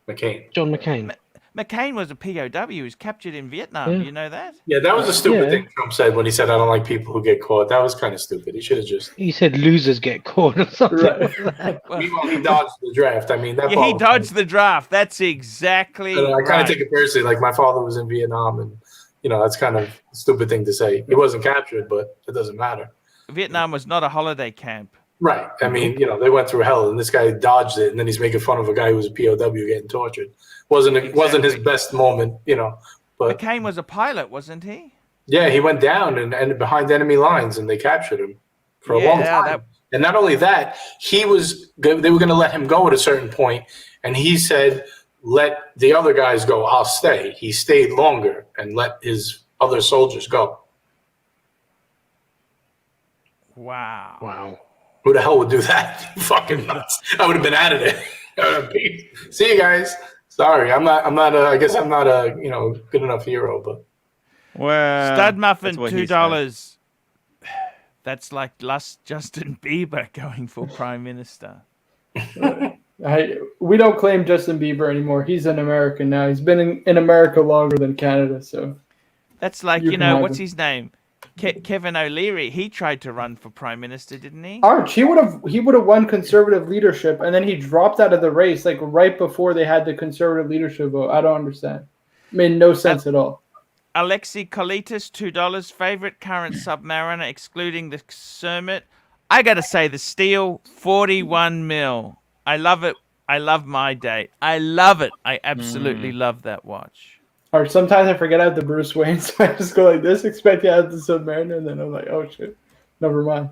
McCain. John McCain. McCain was a POW. He was captured in Vietnam. Yeah. You know that? Yeah, that was a stupid Yeah. thing Trump said when he said, "I don't like people who get caught." That was kind of stupid. He should have just. He said losers get caught or something. Right. like that. Well, Meanwhile, he dodged the draft. I mean, that. yeah, he dodged the draft. That's exactly I kind of right. take it personally. Like my father was in Vietnam, and that's kind of a stupid thing to say. He wasn't captured, but it doesn't matter. Vietnam was not a holiday camp. Right. I mean, they went through hell, and this guy dodged it, and then he's making fun of a guy who was a POW getting tortured. Wasn't his best moment, But McCain was a pilot, wasn't he? yeah, he went down and ended behind enemy lines, and they captured him for a long time. And not only that, they were going to let him go at a certain point, and he said, "Let the other guys go. I'll stay." He stayed longer and let his other soldiers go. Wow. Wow. Who the hell would do that? You fucking nuts. I would have been out of there. See you guys. Sorry, I guess I'm not a good enough hero, but Well, Stud Muffin, that's what he said. $2. That's like Justin Bieber going for prime minister. We don't claim Justin Bieber anymore. He's an American now. He's been in America longer than Canada, so That's like, You you can know, have what's him. his name? Kevin O'Leary. He tried to run for prime minister, didn't he? Arch, he would have won conservative leadership, and then he dropped out of the race like right before they had the conservative leadership vote. I don't understand. Made no sense at all. Alexi Kolitis, $2. Favorite current Submariner, excluding the Cermet. I got to say, the steel, 41 mil. I love it. I love my date. I love it. I absolutely love that watch. Or sometimes I forget I have the Bruce Wayne, so I just go like this, expect I have the Submariner, and then I'm like, oh shit, never mind.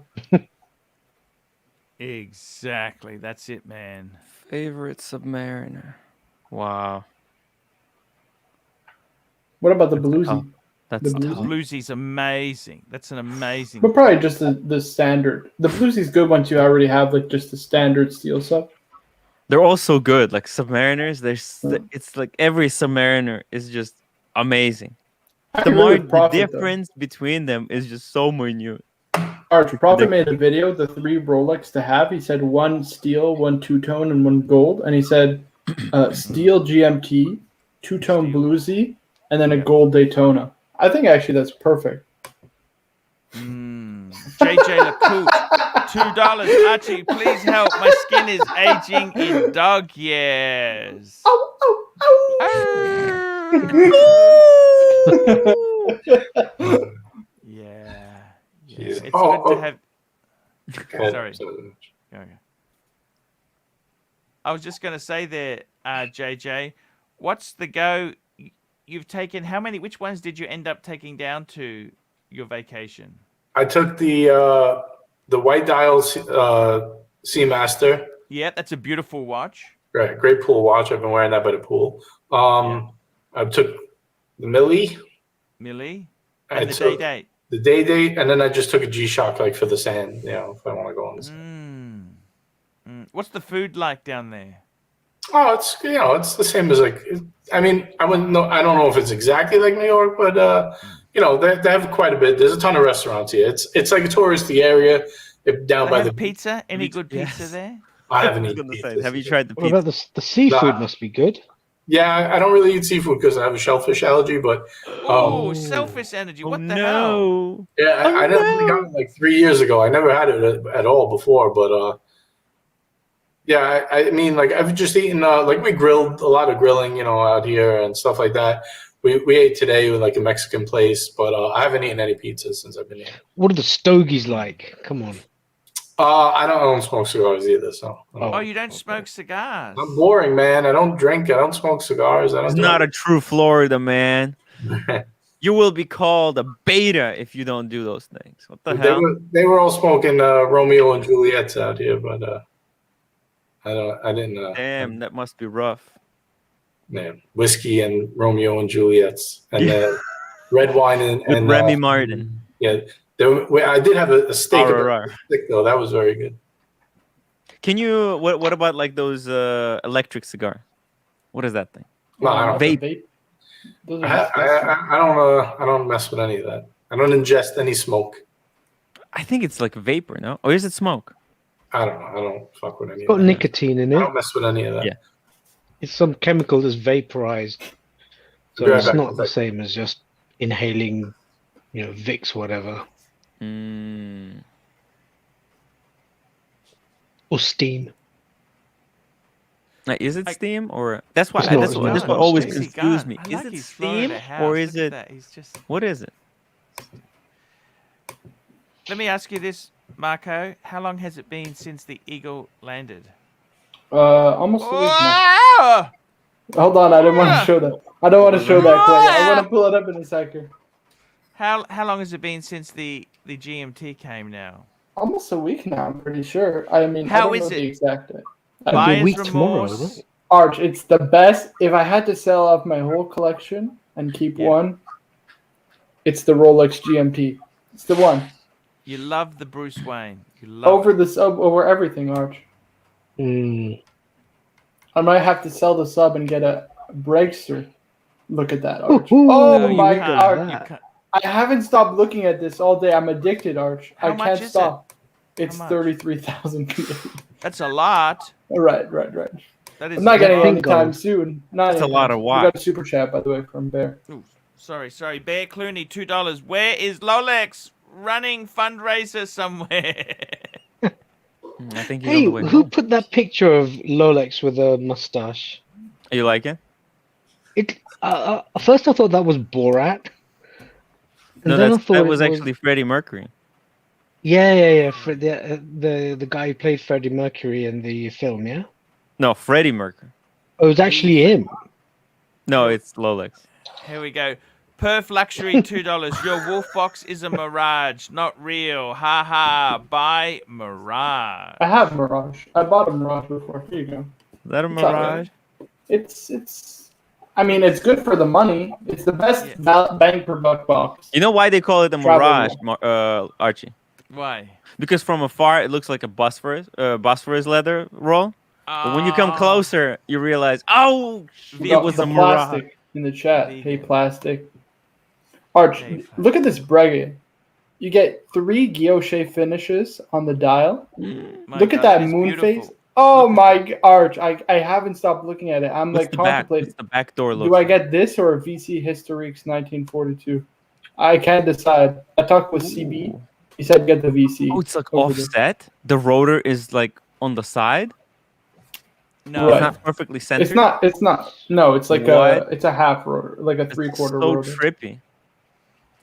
Exactly. That's it, man. Favorite Submariner. Wow. What about the Bluesy? That's The Bluesy? tough. Bluesy's amazing. That's an amazing. But probably just the standard. The Bluesy's good once you already have like just the standard steel sub. They're all so good. Like Submariners, it's like every Submariner is just amazing. I The agree with the Prophet, though. difference between them is just so minute. Arch Prophet made a video, the 3 Rolex to have. He said 1 steel, 1 two-tone, and 1 gold. And he said steel GMT, two-tone Bluesy, and then a gold Daytona. I think actually that's perfect. JJ LeCoute, $2. Archie, please help. My skin is aging in dog years. Yeah. It's good to have. Sorry. Okay. I was just going to say there, JJ, what's the go? You've taken how many? Which ones did you end up taking down to your vacation? I took the white dial Seamaster. Yeah, that's a beautiful watch. Right, great pool watch. I've been wearing that by the pool. I took the Millie, and I the took day. the day, and then I just took a G-Shock like for the sand. You know, if I want to go on the sand. What's the food like down there? Oh, it's it's the same as like. I mean, I don't know if it's exactly like New York, but they have quite a bit. There's a ton of restaurants here. It's like a touristy area down by the pizza. Any good pizza there? I haven't I was eaten gonna pizza. say, have you tried the What pizza? about the seafood? Must be good. Yeah, I don't really eat seafood because I have a shellfish allergy. But Oh, selfish energy. What the hell? No. yeah, I never really got it like 3 years ago. I never had it at all before. But yeah, I mean, like I've just eaten. Like we grilled a lot of grilling, out here and stuff like that. We ate today with like a Mexican place, but I haven't eaten any pizza since I've been here. What are the stogies like? Come on. I don't smoke cigars either, so. Oh, you don't smoke cigars? I'm boring, man. I don't drink. I don't smoke cigars. It's not a true Florida man. a. You will be called a beta if you don't do those things. What the hell? They were all smoking Romeo and Juliet's out here, but I didn't. Damn, that must be rough. Man, whiskey and Romeo and Juliet's and red wine and Remy Martin. Yeah. I did have a steak stick though. That was very good. Can you? What about like those electric cigar? What is that thing? No, I don't. Vape. Those are I don't mess with any of that. I don't ingest any smoke. I think it's like vapor, no? Or is it smoke? I don't know. I don't fuck with any It's got of that. nicotine in I it. don't mess with any of that. Yeah. It's some chemical that's vaporized. So Be right it's back. not the same as just inhaling, Vicks, whatever. Or steam. Like, is it steam or that's why It's not- that's it's what not always steam. confused me. I Is like it his Florida steam house. or Look is at it that. He's just... what is it? Let me ask you this, Marco. How long has it been since the Eagle landed? almost a week now. Oh! Hold on, I didn't want to show that. I don't want to show that, Clay. I want to pull it up in a second. How long has it been since the GMT came now? Almost a week now, I'm pretty sure. I mean, How I don't is know it? the exact date. It'll be a Buyer's week tomorrow, remorse. right? Arch, it's the best. If I had to sell off my whole collection and keep one, it's the Rolex GMT. It's the one. You love the Bruce Wayne. You love Over the sub, over everything, Arch. I might have to sell the sub and get a Breguet. Look at that, Arch. Ooh, Oh you my can't. God. I haven't stopped looking at this all day. I'm addicted, Arch. How I much can't is stop. It's much? 33,000. That's a lot. Right. That is. I'm not getting it Pink anytime gold. soon. Not That's a anytime lot of soon. We got a watch. super chat, by the way, from Bear. Ooh, sorry. Bear Clooney, $2. Where is Rolex? Running fundraiser somewhere. I think he's on Hey, the way who home. put that picture of Rolex with a mustache? You like it? First I thought that was Borat. And No, then I thought that it was actually Freddie Mercury. Yeah. For the guy who played Freddie Mercury in the film, yeah. No, Freddie Mercury. Oh, it was actually him. No, it's Rolex. Here we go. Perf Luxury, $2. Your wolf box is a mirage, not real. Ha ha. Buy Mirage. I have Mirage. I bought a Mirage before. Here you go. Is that a It's all right. Mirage? It's. I mean, it's good for the money. It's the best bang per buck box. You know why they call it a Mirage, Archie? Why? Because from afar it looks like a Bosphorus leather roll. But when you come closer, you realize, oh, We it got was the a Mirage. plastic in the chat. Vegan. Hey, plastic. Arch, Hey, look at this Breguet. You get 3 guilloche finishes on the dial. My Look at God, that it is moon beautiful. face. Oh my Arch, I haven't stopped looking at it. I'm What's like the back? contemplating. What's the back door look Do I like? get this or a VC Historiques 1942? I can't decide. I talked with CB. Ooh. He said get the VC. Oh, it's like over there. offset. The rotor is like on the side. No. Right. It's not perfectly centered. It's not. No, it's like What? it's a half rotor, like a It's 3/4 so rotor. trippy.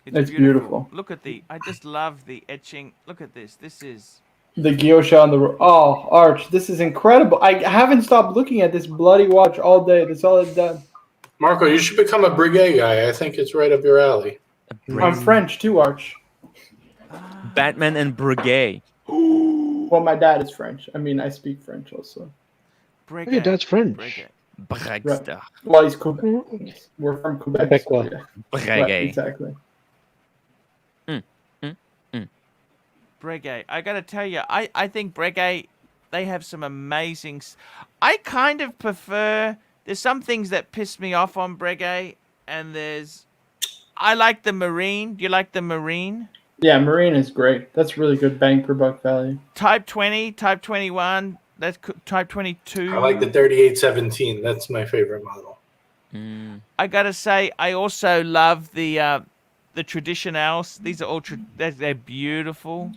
It's beautiful. Look at I just love the etching. Look at this. This is. The guilloche on the oh, Arch, this is incredible. I haven't stopped looking at this bloody watch all day. That's all I've done. Marco, you should become a Breguet guy. I think it's right up your alley. I'm French too, Arch. Batman and Breguet. Well, my dad is French. I mean, I speak French also. Breguet. Hey, that's French. Breguet. Breguet. Well, he's Quebec. We're from Quebec. So Quebecois. yeah. Breguet. Right, exactly. Breguet. I gotta tell you, I think Breguet, they have some amazing. I kind of prefer. There's some things that piss me off on Breguet, and I like the Marine. Do you like the Marine? Yeah, Marine is great. That's really good bang per buck value. Type 20, Type 21. That's Type 22. I like the 3817. That's my favorite model. I gotta say, I also love the Traditionals. These are all they're beautiful.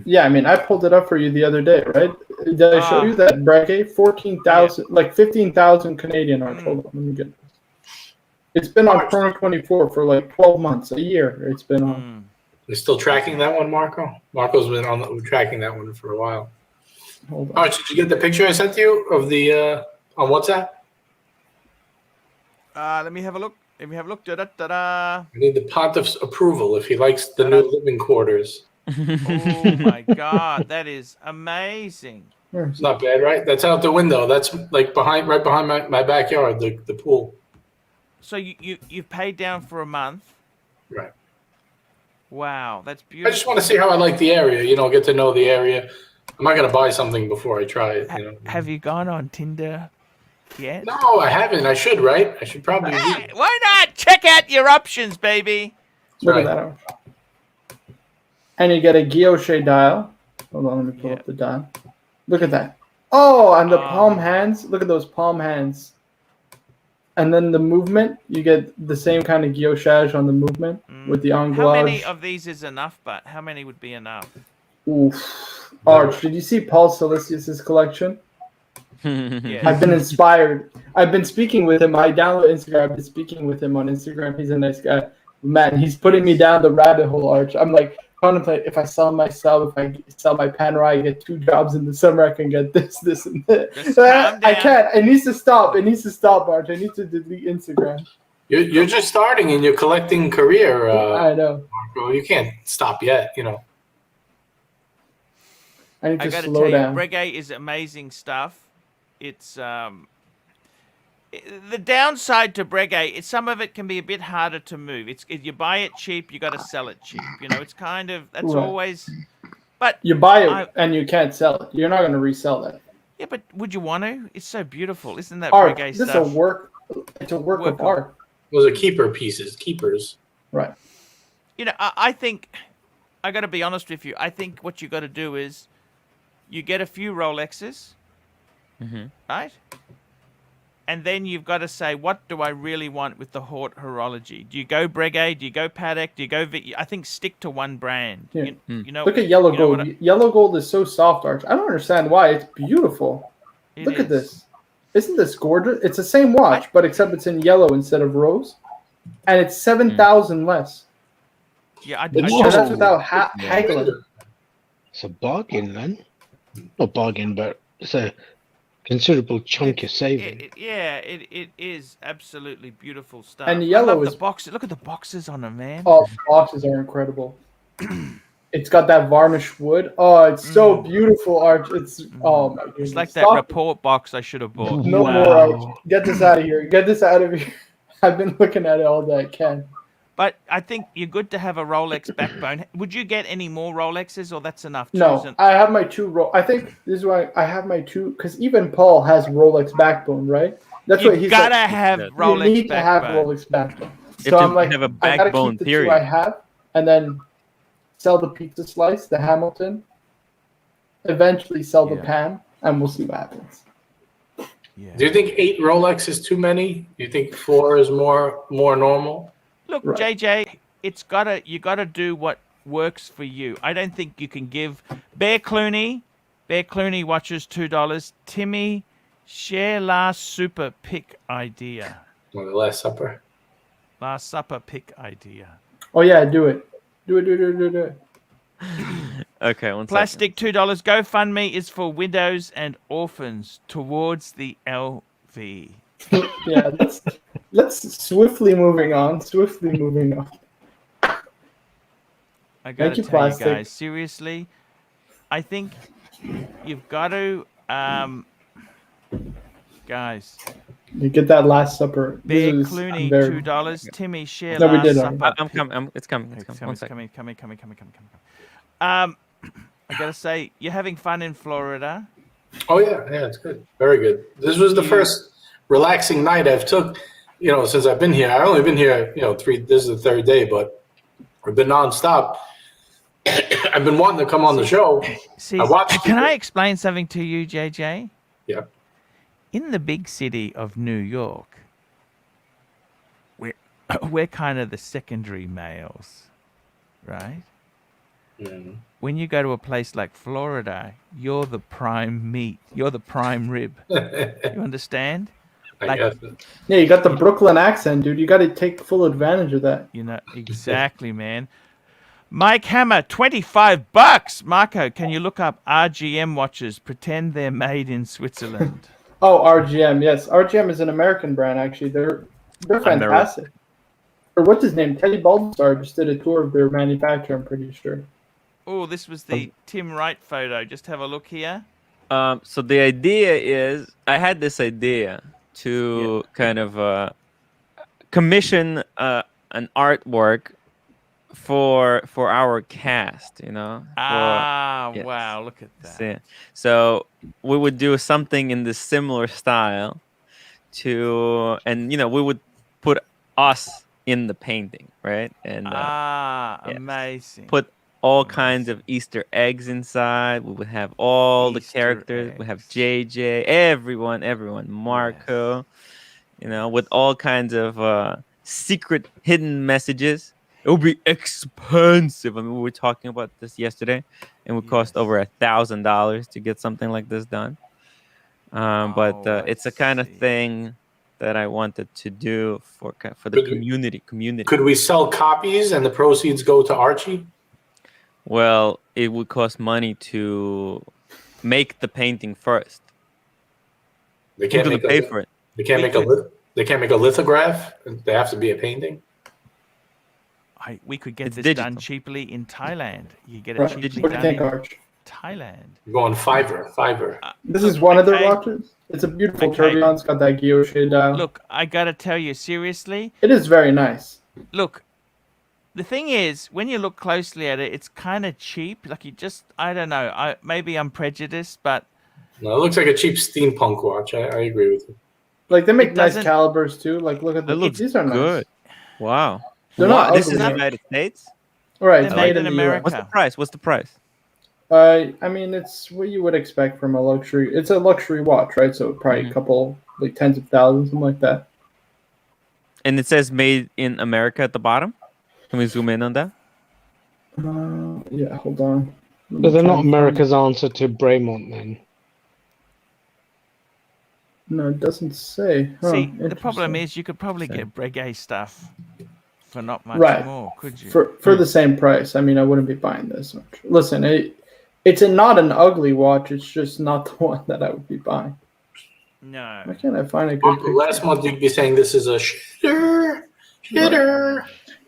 Yeah, I mean, I pulled it up for you the other day, right? Did I show you that Breguet? 14,000, like 15,000 Canadian Arch. Hold on, let me get this. It's been on Chrono 24 for like 12 months, a year. It's been on. You're still tracking that one, Marco? Marco's been tracking that one for a while. Hold on. All right, did you get the picture I sent you of the on WhatsApp? Let me have a look. Da-da-da-da. I need the pontiff's approval if he likes the new living quarters. Oh my God, that is amazing. It's not bad, right? That's out the window. That's like right behind my backyard, the pool. So you paid down for a month. Right. Wow, that's I beautiful. just want to see how I like the area. Get to know the area. I'm not gonna buy something before I try it. Have you gone on Tinder yet? No, I haven't. I should, right? I should probably. Hey, why not? Check out your options, baby. Look Right. at that, Arch. And you get a guilloche dial. Hold on, let me pull up the dial. Look at that. Oh, and the palm hands. Look at those palm hands. And then the movement, you get the same kind of guillochage on the movement with the anglage. How many of these is enough, but how many would be enough? Oof. Arch, did you see Paul Silicius's collection? Yeah. I've been inspired. I've been speaking with him. I download Instagram. I've been speaking with him on Instagram. He's a nice guy. Man, he's putting me down the rabbit hole, Arch. I'm like, contemplate if I sell myself, if I sell my Panerai, I get 2 jobs in the summer, I can get this, and this. Just calm I down. can't. It needs to stop. It needs to stop, Arch. I need to delete Instagram. You're just starting in your collecting career, I know. Marco. You can't stop yet. I need I to got to slow tell you, down. Breguet is amazing stuff. It's the downside to Breguet. Some of it can be a bit harder to move. If you buy it cheap, you got to sell it cheap. It's kind of that's Right. always. But You buy it and you can't sell it. You're not going to resell that. yeah, but would you want to? It's so beautiful, isn't that Art. Breguet This stuff? is a work. It's a work of art. Those are keepers. Right. You know, I think I got to be honest with you. I think what you got to do is you get a few Rolexes, right? And then you've got to say, what do I really want with the horology? Do you go Breguet? Do you go Patek? Do you go? I think stick to one brand. Yeah. You know. Look at yellow you know gold. Yellow gold is so soft, Arch. I don't understand why. It's beautiful. Look at this. Isn't this gorgeous? It's the same watch, but except it's in yellow instead of rose, and it's 7,000 less. Yeah, that's without haggling. It's a bargain, then. Not bargain, but it's a considerable chunk of saving. It is absolutely beautiful stuff. And the yellow I love the boxes. Look at the boxes on them, man. Oh, the boxes are incredible. It's got that varnished wood. Oh, it's so beautiful, Arch. It's oh my goodness. It's like that report box I should have bought. No more, Arch. Get this out of here. Get this out of here. I've been looking at it all that I can. But I think you're good to have a Rolex backbone. Would you get any more Rolexes, or that's enough? No, I have my two. I think this is why I have my two. Because even Paul has Rolex backbone, right? That's what he's gotta have Rolex. You need to have Rolex backbone. So I'm like, have a backbone, I gotta keep the period. two I have, and then sell the pizza slice, the Hamilton. Eventually, sell the Pan, and we'll see what happens. Yeah. Do you think 8 Rolex is too many? Do you think 4 is more normal? Look, JJ, you gotta do what works for you. I don't think you can give Bear Clooney watches $2. Timmy, share Last Supper pick idea. Or the Last Supper. Last Supper pick idea. Oh yeah, do it. Do it. Okay, one Plastic $2. GoFundMe is for widows and orphans towards the LV. Yeah, let's swiftly moving on. I gotta tell you guys, seriously, I think you've got to, guys. You get that Last Supper. Bear Clooney, $2. Timmy, share Last Supper. I'm coming. It's coming. Coming. I gotta say, you're having fun in Florida. Oh yeah, it's good, very good. This was the first relaxing night I've took, since I've been here. I've only been here, this is the 3rd day, but we've been nonstop. I've been wanting to come on the show. See, can I explain something to you, JJ? Yeah. In the big city of New York, we're kind of the secondary males, right? Mm. When you go to a place like Florida, you're the prime meat. You're the prime rib. You understand? Yeah, you got the Brooklyn accent, dude. You got to take full advantage of that. Exactly, man. Mike Hammer, $25. Marco, can you look up RGM watches? Pretend they're made in Switzerland. Oh, RGM, yes. RGM is an American brand, actually. They're fantastic. Or what's his name? Teddy Baldstar just did a tour of their manufacturer, I'm pretty sure. Oh, this was the Tim Wright photo. Just have a look here. So the idea is, I had this idea to kind of commission an artwork for our cast, Wow, look at that. So we would do something in this similar style and we would put us in the painting, right? And amazing. Put all kinds of Easter eggs inside. We would have all the characters. We have JJ, everyone, Marco, with all kinds of secret hidden messages. It would be expensive. I mean, we were talking about this yesterday, and it would cost over $1,000 to get something like this done. But it's a kind of thing that I wanted to do for the community. Could we sell copies and the proceeds go to Archie? Well, it would cost money to make the painting first. They can't pay for it. They can't make a lithograph. They have to be a painting. We could get this done cheaply in Thailand. You get it cheaply done in Thailand. You're going Fiverr. This is one of their watches. It's a beautiful tourbillon. It's got that guilloche dial. Look, I gotta tell you, seriously. It is very nice. Look, the thing is, when you look closely at it, it's kind of cheap. Like I don't know. Maybe I'm prejudiced, but no, it looks like a cheap steampunk watch. I agree with you. Like they make nice calibers too. Like look at these are nice. Good. Wow. They're not this is ugly. the United States? Right, They're it's made made in in the US. America. What's the price? What's the price? I mean, it's what you would expect from a luxury. It's a luxury watch, right? So probably a couple, like tens of thousands, something like that. And it says made in America at the bottom. Can we zoom in on that? Yeah, hold on. Let So me they're try not and find America's it. answer to Bremont then. No, it doesn't say. See, the problem Interesting. is you could probably get Breguet stuff for not much Right. more, could you? For the same price. I mean, I wouldn't be buying this much. Listen, it's not an ugly watch. It's just not the one that I would be buying. No. Why can't I find a good picture? Last month you'd be saying this is a shitter.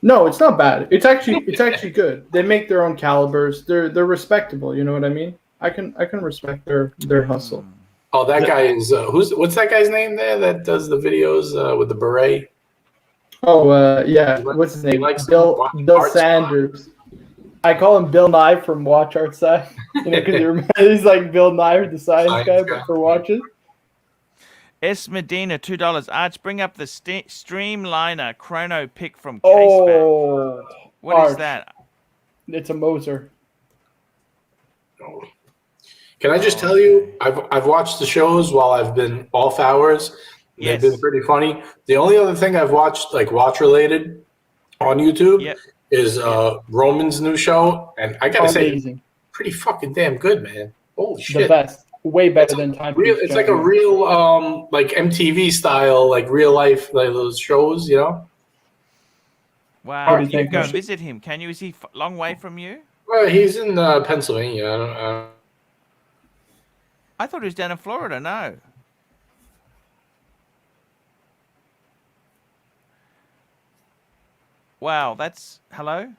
No, it's not bad. It's actually good. They make their own calibers. They're respectable. You know what I mean? I can respect their hustle. Oh, that guy is what's that guy's name there that does the videos with the beret? Oh, yeah. What's his name? likes Bill Art Sanders. I call him Bill Nye from Watch Art Side. You know, because he's like Bill Nye, the science guy, but for watches. S. Medina, $2. Arch, bring up the Streamliner chrono pick from Caseback. Oh, What Arch. is that? It's a Moser. Can I just tell you, I've watched the shows while I've been off hours. Yes. They've been pretty funny. The only other thing I've watched, like watch related, on YouTube is Roman's new show, and I gotta say, pretty fucking damn good, man. Holy shit, the best, way better than Time. It's like a real like MTV style, like real life, like those shows, you know. Wow, you can go and visit him. Can you? Is he long way from you? Well, he's in Pennsylvania. I thought he was down in Florida. No. Wow, that's hello.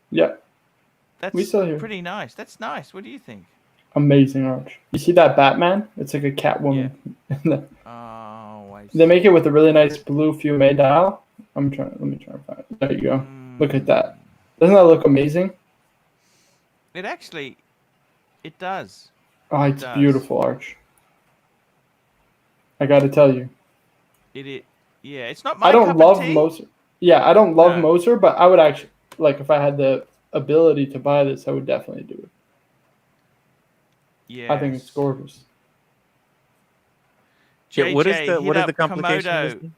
Yeah, that's still here. Pretty nice. That's nice. What do you think? Amazing, Arch. You see that Batman? It's like a Catwoman. Yeah. They make it with a really nice blue fume dial. Let me try and find it. There you go. Look at that. Doesn't that look amazing? It actually, it does. Oh, it's beautiful, Arch. I got to tell you. Yeah, it's not my I don't cup love of tea. Moser. Yeah, I don't love Moser, but I would actually, like, if I had the ability to buy this, I would definitely do it. Yeah, I think it's gorgeous. JJ, what is the complication? Komodo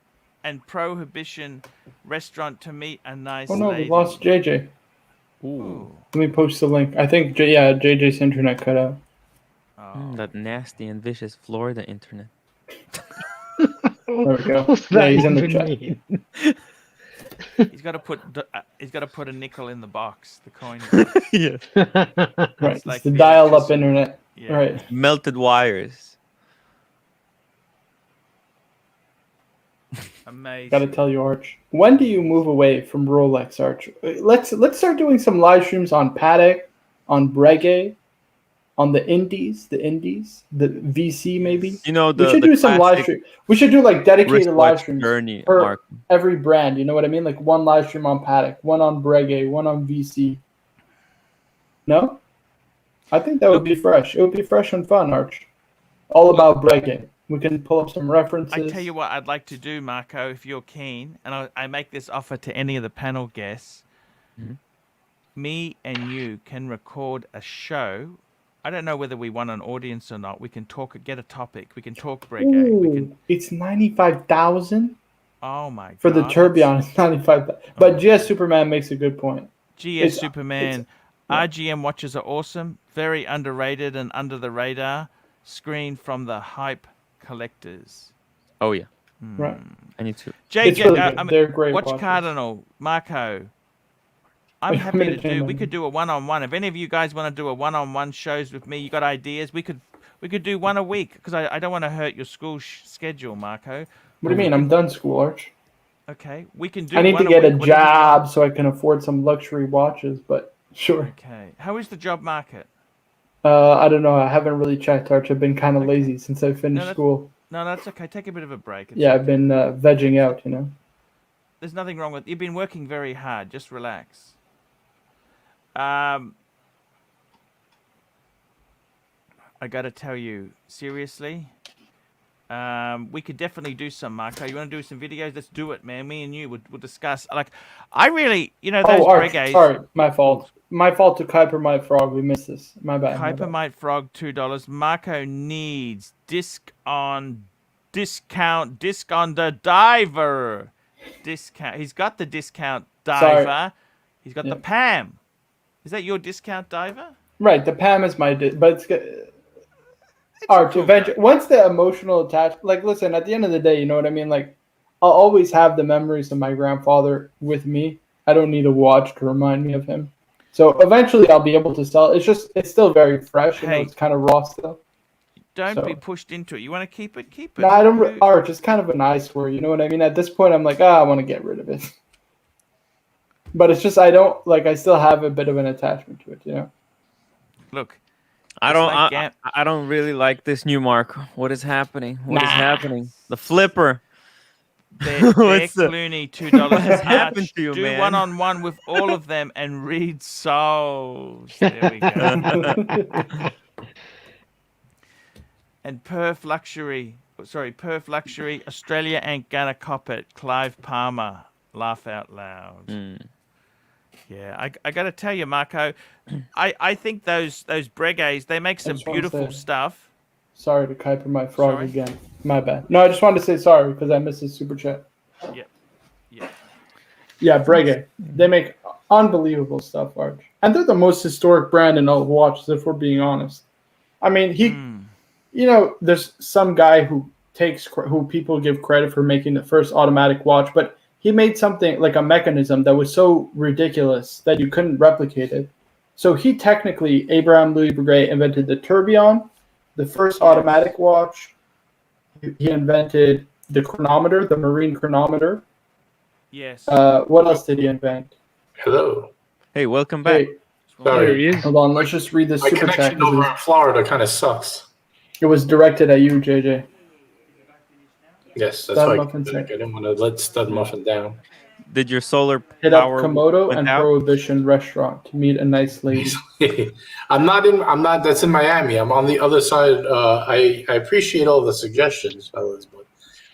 and Prohibition restaurant to meet a nice lady. Oh no, we lost JJ. Ooh. Let me post the link. I think JJ's internet cut out. That nasty and vicious Florida internet. There we go. What's that he's in the even chat. mean? He's got to put a nickel in the box, the coin. Yeah. Right. It's like the the dial-up internet. Yeah. Right. Melted wires. Amazing. Got to tell you, Arch. When do you move away from Rolex, Arch? Let's start doing some live streams on Patek, on Breguet, on the Indies, the VC maybe. You know, we should do some live stream. We should do like dedicated live streams for every brand. You know what I mean? Like one live stream on Patek, one on Breguet, one on VC. No, I think that would be fresh. It would be fresh and fun, Arch. All about Breguet. We can pull up some references. I tell you what I'd like to do, Marco, if you're keen, and I make this offer to any of the panel guests. Mm-hmm. Me and you can record a show. I don't know whether we want an audience or not. We can get a topic. We can talk Breguet. It's 95,000. Oh my god! For the Tourbillon, it's 95,000. But GS Superman makes a good point. GS Superman, RGM watches are awesome. Very underrated and under the radar. Screen from the hype collectors. Oh yeah, right. I need to. JJ, they're great. Watch watches. Cardinal, Marco. I'm happy to do. We could do a one-on-one. If any of you guys want to do a one-on-one shows with me, you got ideas? We could do one a week because I don't want to hurt your school schedule, Marco. What do you mean? I'm done school, Arch. Okay, we can do. I need to get a job so I can afford some luxury watches, but sure. Okay, how is the job market? I don't know. I haven't really checked, Arch. I've been kind of lazy since I finished school. No, that's okay. Take a bit of a break. I've been vegging out, you know. There's nothing wrong with. You've been working very hard. Just relax. I got to tell you, seriously, We could definitely do some, Marco. You want to do some videos? Let's do it, man. Me and you we'll discuss. Like, I really, those Arch, Breguets. sorry, my fault. My fault to Kuiper My Frog. We missed this. My bad. Kuiper Might Frog, $2. Marco needs disc on the diver. Discount. He's got the discount diver. Sorry. He's got the Pam. Is that your discount diver? Right, the Pam is my but it's good. Arch, cool eventually, once the emotional attachment, like, listen, at the end of the day, you know what I mean? Like, I'll always have the memories of my grandfather with me. I don't need a watch to remind me of him. So eventually I'll be able to sell it. It's still very fresh. You know, it's kind of raw still. Don't be pushed into it. You want to keep it, keep it. No, I don't. Arch, it's kind of an eyesore. You know what I mean? At this point, I'm like, I want to get rid of it. But it's just, I don't, like, I still have a bit of an attachment to it, you know? Look. I don't really like this new mark. What is happening? What is happening? The flipper. Bear Clooney, $2. What's happened to you, do man? one-on-one with all of them and read souls. There we go. And Perth Luxury, Australia ain't gonna cop it. Clive Palmer, laugh out loud. Yeah, I got to tell you, Marco, I think those Breguets, they make some beautiful stuff. Sorry to Kuiper My Frog again. My bad. No, I just wanted to say sorry because I missed his super chat. Yeah, Breguet. They make unbelievable stuff, Arch. And they're the most historic brand in all watches, if we're being honest. I mean, there's some guy who people give credit for making the first automatic watch, but he made something like a mechanism that was so ridiculous that you couldn't replicate it. So he technically, Abraham Louis Breguet, invented the tourbillon, the first automatic watch. He invented the chronometer, the marine chronometer. Yes. What else did he invent? Hello. Hey, welcome back. Sorry. Hold on, let's just read this super chat. My connection over in Florida kind of sucks. It was directed at you, JJ. Yes, that's why I didn't want to let Stud Muffin down. Did your solar hit up power Komodo and Prohibition restaurant to meet a nice lady? I'm not. That's in Miami. I'm on the other side. I appreciate all the suggestions, fellas, but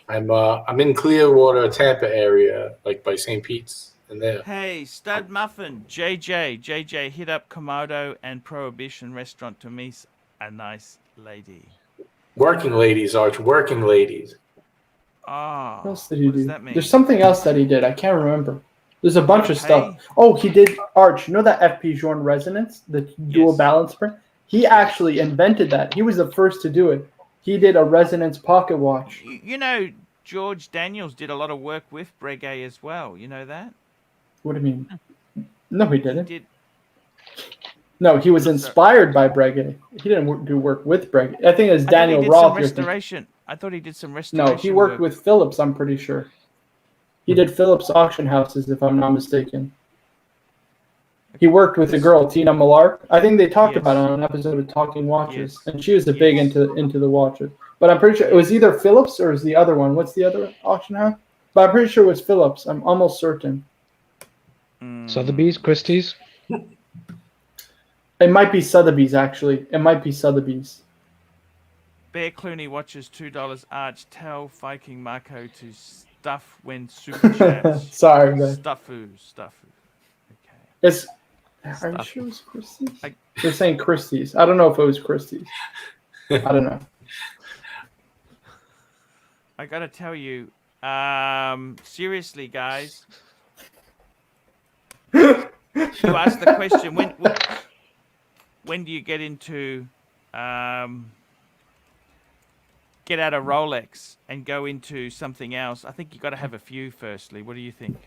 I'm in Clearwater, Tampa area, like by St. Pete's and there. Hey, Stud Muffin, JJ, hit up Komodo and Prohibition restaurant to meet a nice lady. Working ladies, Arch. Working ladies. Oh, what else did he do? Does that mean? There's something else that he did. I can't remember. There's a bunch of stuff. Oh, he did Arch. You know that FP Journe resonance, the dual balance spring? He actually invented that. He was the first to do it. He did a resonance pocket watch. You know, George Daniels did a lot of work with Breguet as well. You know that? What do you mean? No, he didn't. No, he was inspired by Breguet. He didn't do work with Breguet. I think it was Daniel Roth. Restoration. I thought he did some restoration. No, he worked with Phillips, I'm pretty sure. He did Phillips auction houses, if I'm not mistaken. He worked with a girl, Tina Millar. I think they talked about it on an episode of Talking Watches, and she was big into the watches. But I'm pretty sure it was either Phillips or is the other one. What's the other auction house? But I'm pretty sure it was Phillips. I'm almost certain. Sotheby's, Christie's? It might be Sotheby's, actually. It might be Sotheby's. Bear Clooney watches $2. Arch, tell Viking Marco to stuff when super chats. Sorry, man. Stuffu. Okay. Are you sure it was Christie's? They're saying Christie's. I don't know if it was Christie's. I don't know. I gotta tell you, seriously, guys. You asked the question, when do you get into get out of Rolex and go into something else? I think you got to have a few firstly. What do you think?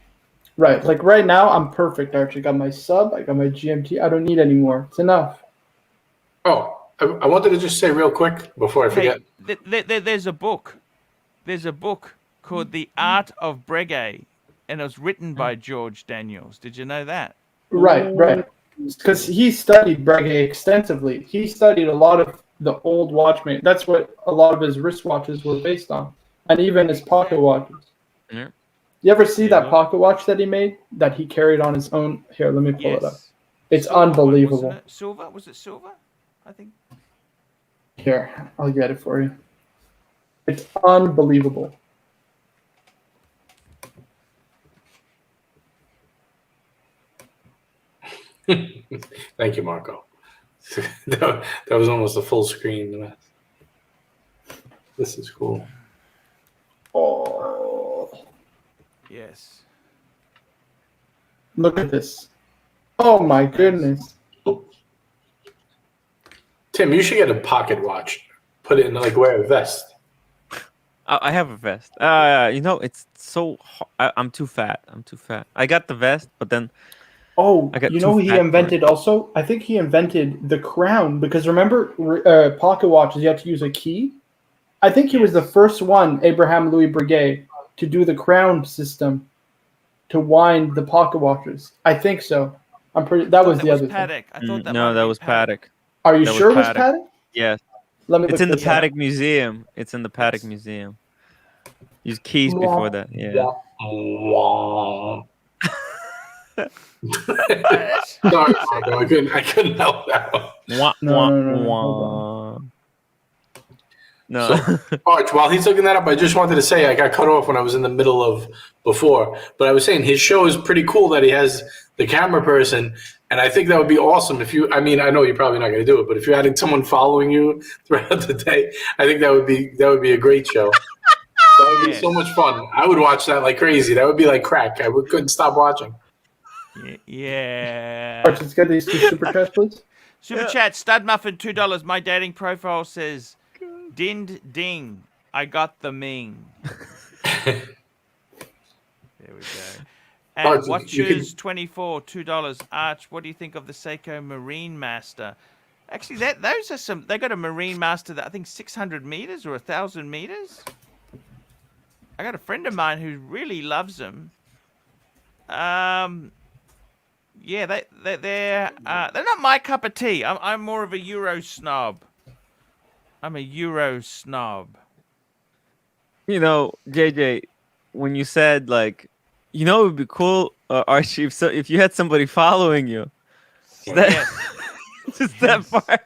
Right. Like right now, I'm perfect, Archie. I got my sub. I got my GMT. I don't need any more. It's enough. Oh, I wanted to just say real quick before I forget. There's a book. There's a book called The Art of Breguet, and it was written by George Daniels. Did you know that? Right. Because he studied Breguet extensively. He studied a lot of the old watchmakers. That's what a lot of his wristwatches were based on, and even his pocket watches. Yeah. You ever see that pocket watch that he made that he carried on his own? Here, let me pull it up. It's unbelievable. Silver? Was it silver? I think. Here, I'll get it for you. It's unbelievable. Thank you, Marco. that was almost a full screen. This is cool. Oh, Yes. look at this. Oh my goodness. Tim, you should get a pocket watch. Put it in, like, wear a vest. I have a vest. It's so. I'm too fat. I got the vest, but then. Oh, I got you too know who he fat for it. invented also? I think he invented the crown because remember pocket watches, you had to use a key? I think he was the first one, Abraham Louis Breguet, to do the crown system to wind the pocket watches. I think so. I'm pretty. That was the other thing. Paddock. I thought that No, that was Paddock. Are you That was sure it was Paddock. Paddock? Yes. Let me It's look in the this up. Paddock Museum. It's in the Paddock Museum. Use keys before that. Yeah. Sorry, Marco, I couldn't help that one. No. No. So, Arch, while he's looking that up, I just wanted to say I got cut off when I was in the middle of before. But I was saying his show is pretty cool that he has the camera person. And I think that would be awesome if you, I mean, I know you're probably not going to do it, but if you're having someone following you throughout the day, I think that would be a great show. That would be so much fun. I would watch that like crazy. That would be like crack. I couldn't stop watching. Yeah. Arch, let's get these two super chats, please. Super chat, Stud Muffin, $2. My dating profile says, Dind ding, I got the ming. There we go. And Arch, watches 24, $2. Arch, what do you think of the Seiko Marine Master? Actually, those are some. They got a Marine Master that I think 600 meters or 1,000 meters. I got a friend of mine who really loves them. Yeah, they're not my cup of tea. I'm more of a Euro snob. I'm a Euro snob. You know, JJ, when you said like, it would be cool, Archie, if you had somebody following you. Just that part.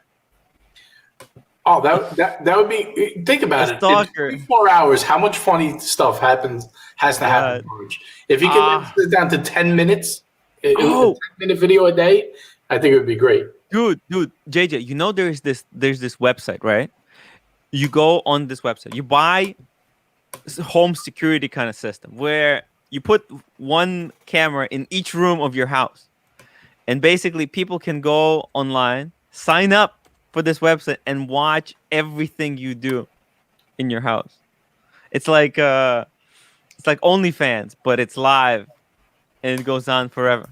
Oh, that would be. Think about it. Stalker. In 24 hours, how much funny stuff has to happen. If you can get it down to 10 minutes, a 10-minute video a day, I think it would be great. Dude, JJ, there's this website, right? You go on this website, you buy home security kind of system where you put one camera in each room of your house, and basically people can go online, sign up for this website, and watch everything you do in your house. It's like OnlyFans, but it's live, and it goes on forever.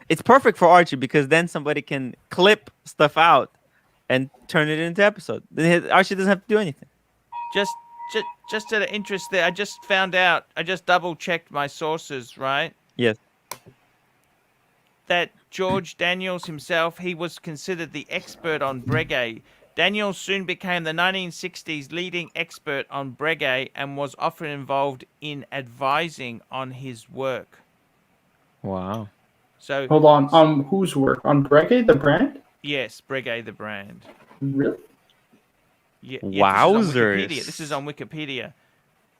It's perfect for Archie because then somebody can clip stuff out and turn it into episode. Archie doesn't have to do anything. Just out of interest there, I just found out. I just double checked my sources, right? Yes. That George Daniels himself, he was considered the expert on Breguet. Daniels soon became the 1960s leading expert on Breguet and was often involved in advising on his work. Wow. So hold on whose work? On Breguet, the brand? Yes, Breguet, the brand. Really? Yeah, wowzers. This is on Wikipedia.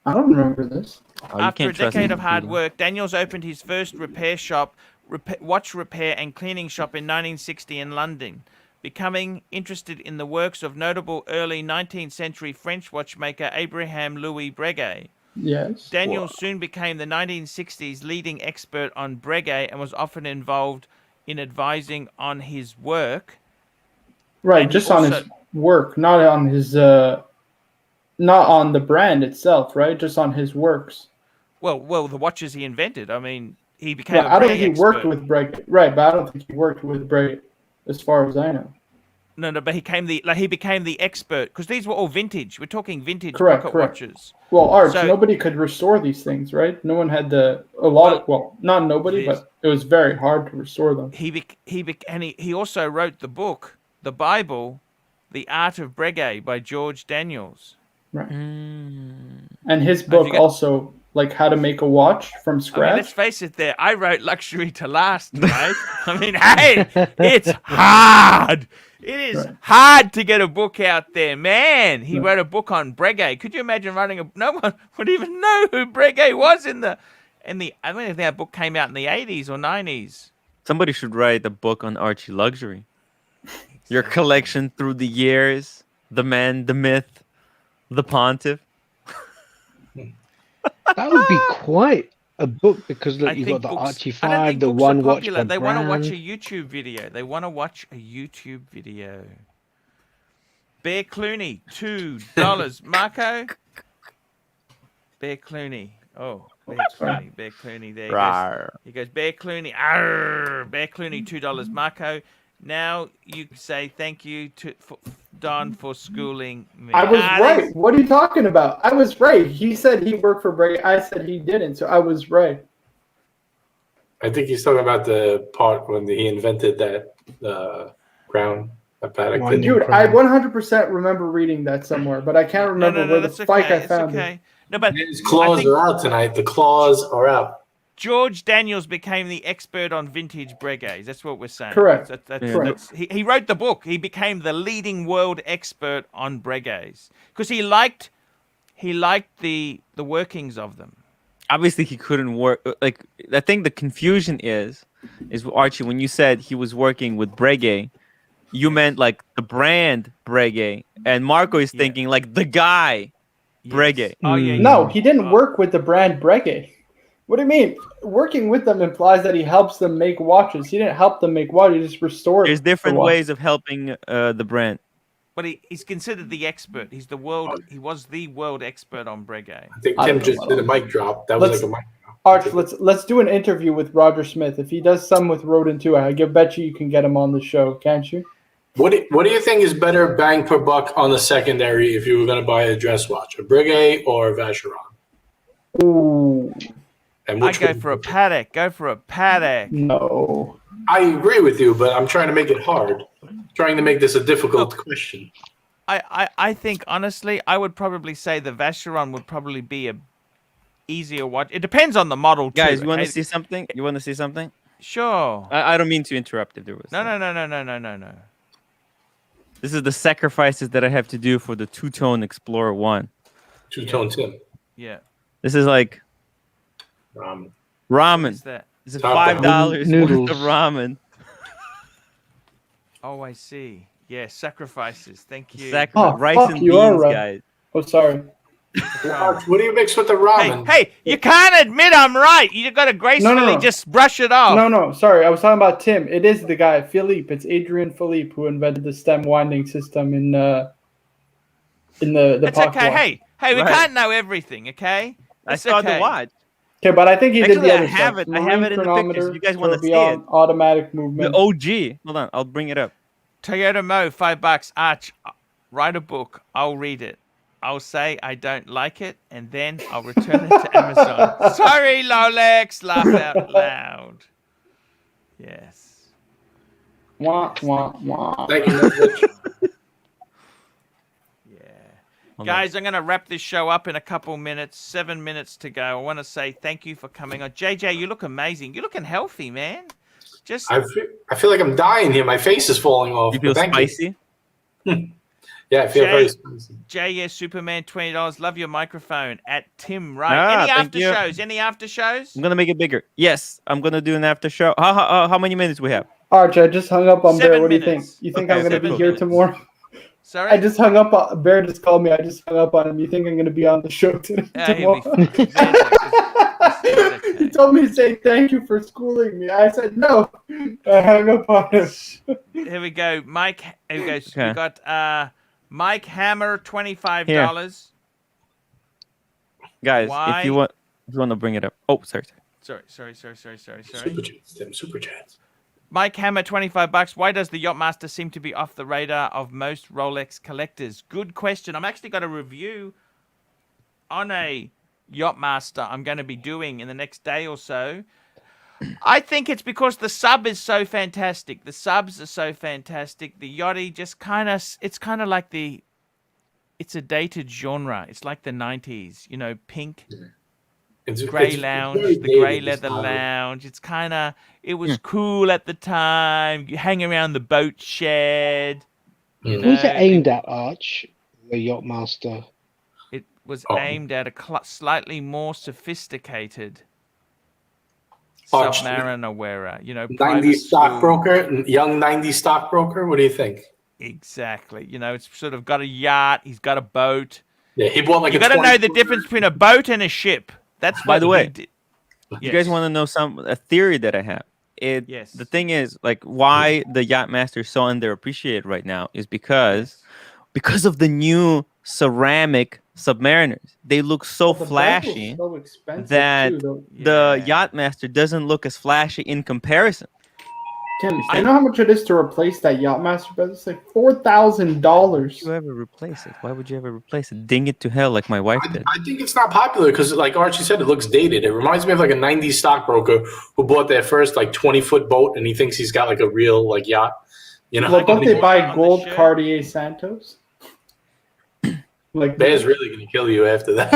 I don't remember this. After a decade of hard work, Daniels opened his first repair shop, watch repair and cleaning shop in 1960 in London. Becoming interested in the works of notable early 19th century French watchmaker Abraham Louis Breguet. Yes. Daniels soon became the 1960s leading expert on Breguet and was often involved in advising on his work. Right, just on his work, not on his, not on the brand itself, right? Just on his works. Well, the watches he invented. I mean, he became. I don't think he worked with Breguet, right? But I don't think he worked with Breguet, as far as I know. No, but he became the expert because these were all vintage. We're talking vintage pocket watches. Well, Arch, nobody could restore these things, right? No one had not nobody, but it was very hard to restore them. He also wrote the book, the Bible, The Art of Breguet by George Daniels. Right. And his book also like how to make a watch from I mean, scratch. let's face it there. I wrote Luxury to Last, right? I mean, hey, it's hard. It is hard to get a book out there, man. He wrote a book on Breguet. Could you imagine writing a... No one would even know who Breguet was in the... I don't think that book came out in the 80s or 90s. Somebody should write a book on ArchieLuxury. Your collection through the years, the man, the myth, the pontiff. That would be quite a book because look, I you've think got the books- Archie I don't 5, think the books are one watch popular. per They want to watch a brand. YouTube video. They want to watch a YouTube video. Bear Clooney, $2. Marco? Bear Clooney. Oh, Bear Clooney. Bear Clooney. There he goes. Rawr. He goes, Bear Clooney. Arr, Bear Clooney, $2. Marco, now you say thank you to Don for schooling me. I was Ah, right. What are you talking about? I was right. He said he worked for Breguet. I said he didn't, so I was right. I think he's talking about the part when he invented that crown, that paddock. Winding Dude, crown. I 100% remember reading that somewhere, but I can't remember where the that's spike okay. I found it's it. okay. No, but His claws I think- are out tonight. The claws are out. George Daniels became the expert on vintage Breguets. That's what we're saying. Correct. He wrote the book. He became the leading world expert on Breguets because he liked the workings of them. Obviously, he couldn't work. Like, I think the confusion is Archie, when you said he was working with Breguet, you meant like the brand Breguet, and Marco is thinking like the guy Breguet. Oh yeah. No, he didn't work with the brand Breguet. What do you mean? Working with them implies that he helps them make watches. He didn't help them make watches. He just restored. There's different the watch. ways of helping the brand. But he's considered the expert. He's the world. He was the world expert on Breguet. I think I Tim don't just know. did a mic drop. That was Let's- like a mic drop. Arch, let's do an interview with Roger Smith. If he does some with Rodin too, I bet you can get him on the show, can't you? What do you think is better bang per buck on the secondary if you were going to buy a dress watch, a Breguet or a Vacheron? Ooh, And I which go one? for a Patek. Go for a Patek. no. I agree with you, but I'm trying to make it hard. Trying to make this a difficult question. I think honestly, I would probably say the Vacheron would probably be a easier watch. It depends on the model too. Guys, you want to okay? see something? You want to see something? Sure. I don't mean to interrupt if there was. No. This is the sacrifices that I have to do for the two-tone Explorer 1. Two-tone Tim. Yeah. This is like Um, ramen. What's that? This is Top $5 worth Noodles. of ramen. Oh, I see. Yeah, sacrifices. Thank you. Rice fuck, and you are beans, right. guys. Oh, sorry. Arch, what do you mix with the ramen? Hey, you can't admit I'm right. You got to gracefully no. just brush it off. No, sorry. I was talking about Tim. It is the guy, Philippe. It's Adrian Philippe who invented the stem winding system in the It's pocket okay. watch. Hey, we Right. can't know everything, okay? I It's saw okay. the watch. Okay, but I think he did Actually, the I other have stuff. it. I have it in the Marine pictures. You guys chronometer, wanna see tourbillon, it? automatic The movement. OG. Hold on, I'll bring it up. Toyota Mo, $5. Arch, write a book. I'll read it. I'll say I don't like it, and then I'll return it to Amazon. Sorry, Rolex. Laugh out loud. Yes. Wah, wah, wah. Thank you, Rich. Yeah. Hold on. Guys, I'm going to wrap this show up in a couple minutes. 7 minutes to go. I want to say thank you for coming on. JJ, you look amazing. You're looking healthy, man. Just I feel like I'm dying here. My face is falling off. You feel but thank spicy? Yeah, I feel Jay- very spicy. JS Superman, $20. Love your microphone at Tim Wright. Ah, Any thank after you. shows? Any after shows? I'm gonna make it bigger. Yes, I'm gonna do an after show. How many minutes we have? Arch, I just hung up on 7 Bear. What do you think? minutes. You think Okay, I'm going to 7 be here minutes. tomorrow? Sorry? I just hung up on Bear. Just called me. I just hung up on him. You think I'm going to be on the show He'll be tomorrow? fine. It's okay. He told me to say thank you for schooling me. I said no. I hung up on him. Here we go. Mike, here we go. Okay. We got Mike Hammer, $25. Guys, Why? if you want to bring it up. Oh, sorry. Sorry. Super chats, Tim. Super chats. Mike Hammer, $25. Why does the Yacht-Master seem to be off the radar of most Rolex collectors? Good question. I'm actually got a review on a Yacht-Master I'm going to be doing in the next day or so. I think it's because the sub is so fantastic. The subs are so fantastic. The Yachty just it's kind of like it's a dated genre. It's like the 90s, you know, pink. Grey lounge, very the grey dated, this leather time. lounge. It was cool at the time. You hang around the boat shed. You know, Was it aimed at, Arch, the Yacht-Master? it was Oh. aimed at a slightly more sophisticated Arch, Submariner wearer. 90s private school. stockbroker, young 90s stockbroker. What do you think? Exactly. It's sort of got a yacht. He's got a boat. Yeah, he bought like You a got to 20 know the difference between a boat and a ship. That's By what the he way, did. You guys want to know a theory that I have? Yes. The thing is, like, why the Yacht-Master is so underappreciated right now is because of the new ceramic Submariners. They look so The flashy bezel's so expensive that too, though. the Yacht-Master doesn't look as flashy in comparison. Tim, I know how much it is to replace that Yacht-Master bezel. It's like $4,000. You ever replace it? Why would you ever replace it? Ding it to hell like my wife did. I think it's not popular because, like Archie said, it looks dated. It reminds me of like a 90s stockbroker who bought their first like 20-foot boat and he thinks he's got like a real like yacht. Well, don't they on buy the gold shirt. Cartier Santos? Like Bear's really going to kill you after that.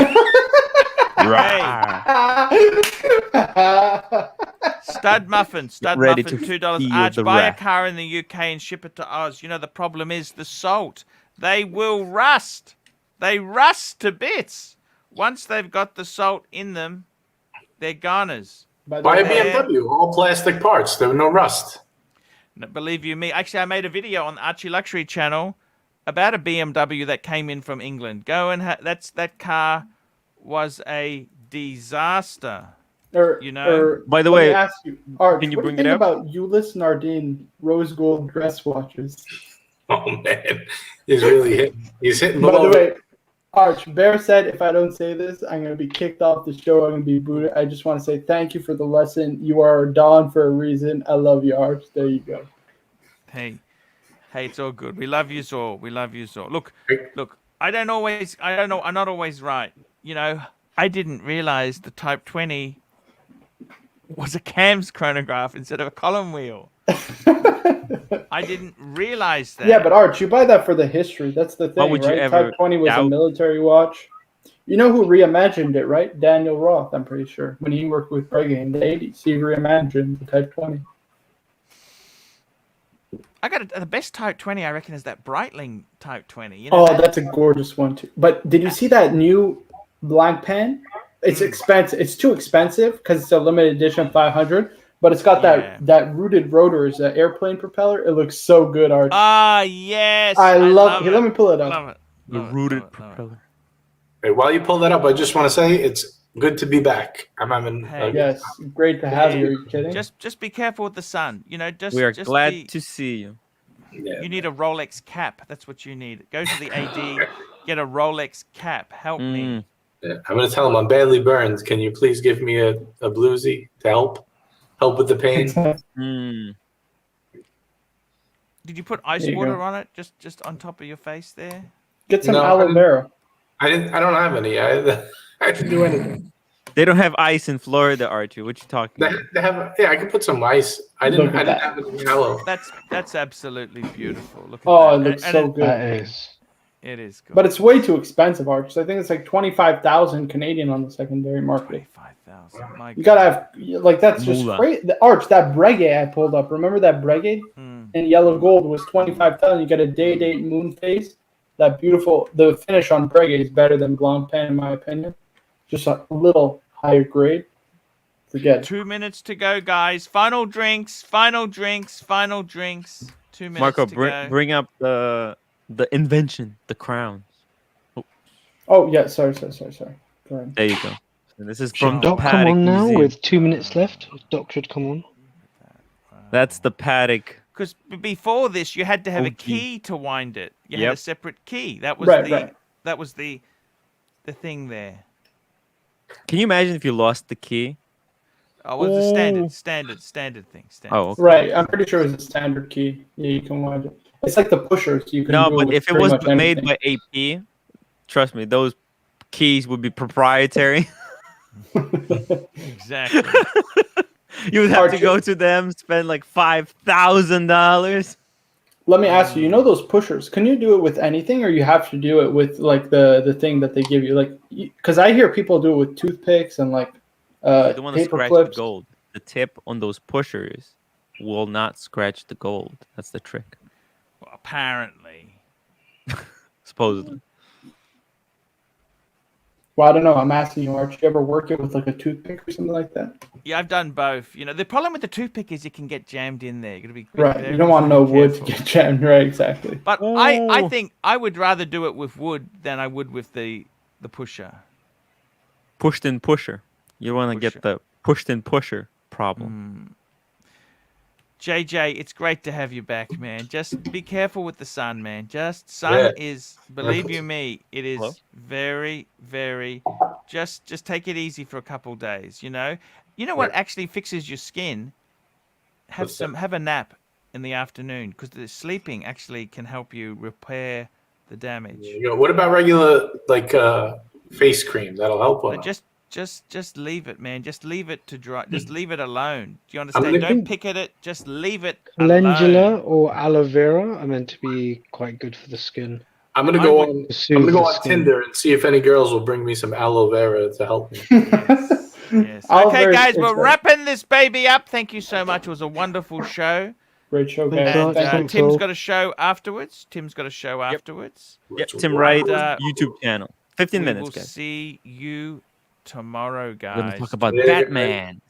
Stud muffin, Ready $2. feel Arch, the buy a wrath. car in the UK and ship it to Oz. The problem is the salt. They will rust. They rust to bits. Once they've got the salt in them, they're goners. By the Buy a way, BMW, all plastic parts. There were no rust. No, believe you me. Actually, I made a video on the ArchieLuxury channel about a BMW that came in from England. Go and that car was a disaster. let By the me way, ask you, Arch, can you what bring do it you think up? about Ulyss Nardine rose gold dress watches? Oh man, he's really hitting. He's hitting By below. the way, Arch, Bear said if I don't say this, I'm going to be kicked off the show. I'm going to be booted. I just want to say thank you for the lesson. You are a Don for a reason. I love you, Arch. There you go. Hey, it's all good. We love you all. We love you all. Look. I don't know. I'm not always right. I didn't realize the Type 20 was a Cam's chronograph instead of a column wheel. I didn't realize that. Yeah, but Arch, you buy that for the history. That's the thing, would you right? ever Type 20 was a doubt- military watch. You know who reimagined it, right? Daniel Roth, I'm pretty sure. When he worked with Breguet in the 80s, he reimagined the Type 20. I got the best Type 20, I reckon, is that Breitling Type 20. That's a gorgeous one, too. But did you see that new blank pen? It's expensive. It's too expensive because it's a limited edition 500. But it's got that rooted rotor as an airplane propeller. It looks so good, Arch. Ah, yes. I love it. it. Here, let me pull it up. Love it. The rooted propeller. Hey, while you pull that up, I just want to say it's good to be back. I'm having. Hey. Yes, great to have you. Are you kidding? Just be careful with the sun. We are glad to see you. Yeah. You need a Rolex cap. That's what you need. Go to the AD, get a Rolex cap. Help me. Yeah, I'm going to tell him I'm badly burned. Can you please give me a bluesy to help with the pain? Did you put ice There you water go. on it? Just on top of your face there? Get some No, aloe vera. I don't have any. I didn't do anything. They don't have ice in Florida, Archie. What you talking about? They have. Yeah, I could put some ice. I Look didn't at that. have any aloe. That's absolutely beautiful. Look at Oh, that. it looks And so good. That is. It is good. But it's way too expensive, Arch. I think it's like 25,000 Canadian on the secondary market. 25,000. My You gotta have that's just Moolah. great. The Arch, that Breguet I pulled up. Remember that Breguet in yellow gold was 25,000. You get a day-date moon face. That beautiful. The finish on Breguet is better than Blanc Pen in my opinion. Just a little higher grade. Forget. 2 minutes to go, guys. Final drinks. 2 minutes Marco, to go. bring up the invention, the crown. Oh yeah, sorry. Go ahead. There you go. And this is Should from the Doc come Paddock on now Museum. with 2 minutes left? Doc should come on. That's the Paddock. Because before this, you had to have a OG. key to wind it. You had Yep. a separate key. That was Right. that was the thing there. Can you imagine if you lost the key? Oh, well, the standard thing. Oh, okay. Right. I'm pretty sure it's a standard key. Yeah, you can wind it. It's like the pushers. You can No, do but with if it pretty was much made anything. by AP, trust me, those keys would be proprietary. Exactly. You would have to Archie- go to them, spend like $5,000. Let me ask you. You know those pushers? Can you do it with anything, or you have to do it with like the thing that they give you? Like, because I hear people do it with toothpicks and like You don't want to paper scratch clips. the gold. The tip on those pushers will not scratch the gold. That's the trick. Well, apparently. Supposedly. Well, I don't know. I'm asking you, Archie. You ever work it with like a toothpick or something like that? Yeah, I've done both. You know, the problem with the toothpick is it can get jammed in there. You got to be Right. very, You don't want no wood to careful. get jammed. Right. Exactly. But I think I would rather do it with wood than I would with the pusher. Pushed in pusher. You want to get the pushed in pusher problem. JJ, it's great to have you back, man. Just be careful with the sun, man. Just sun is, believe you me, it is very, very. Just take it easy for a couple of days. You know what actually fixes your skin? Have a nap in the afternoon, because the sleeping actually can help you repair the damage. What about regular like face cream? That'll help on it. Just leave it, man. Just leave it to dry. Just leave it alone. Do you understand? Don't pick at it. Just leave it calendula alone. or aloe vera are meant to be quite good for the skin. I'm gonna go on Tinder and see if any girls will bring me some aloe vera to help me. Yes. Okay, guys, we're wrapping this baby up. Thank you so much. It was a wonderful show. Great show, guys. And Tim's got a show afterwards. Yep, Tim Wright's YouTube channel. 15 minutes, guys. We'll see you tomorrow, guys. We're going to talk about Batman.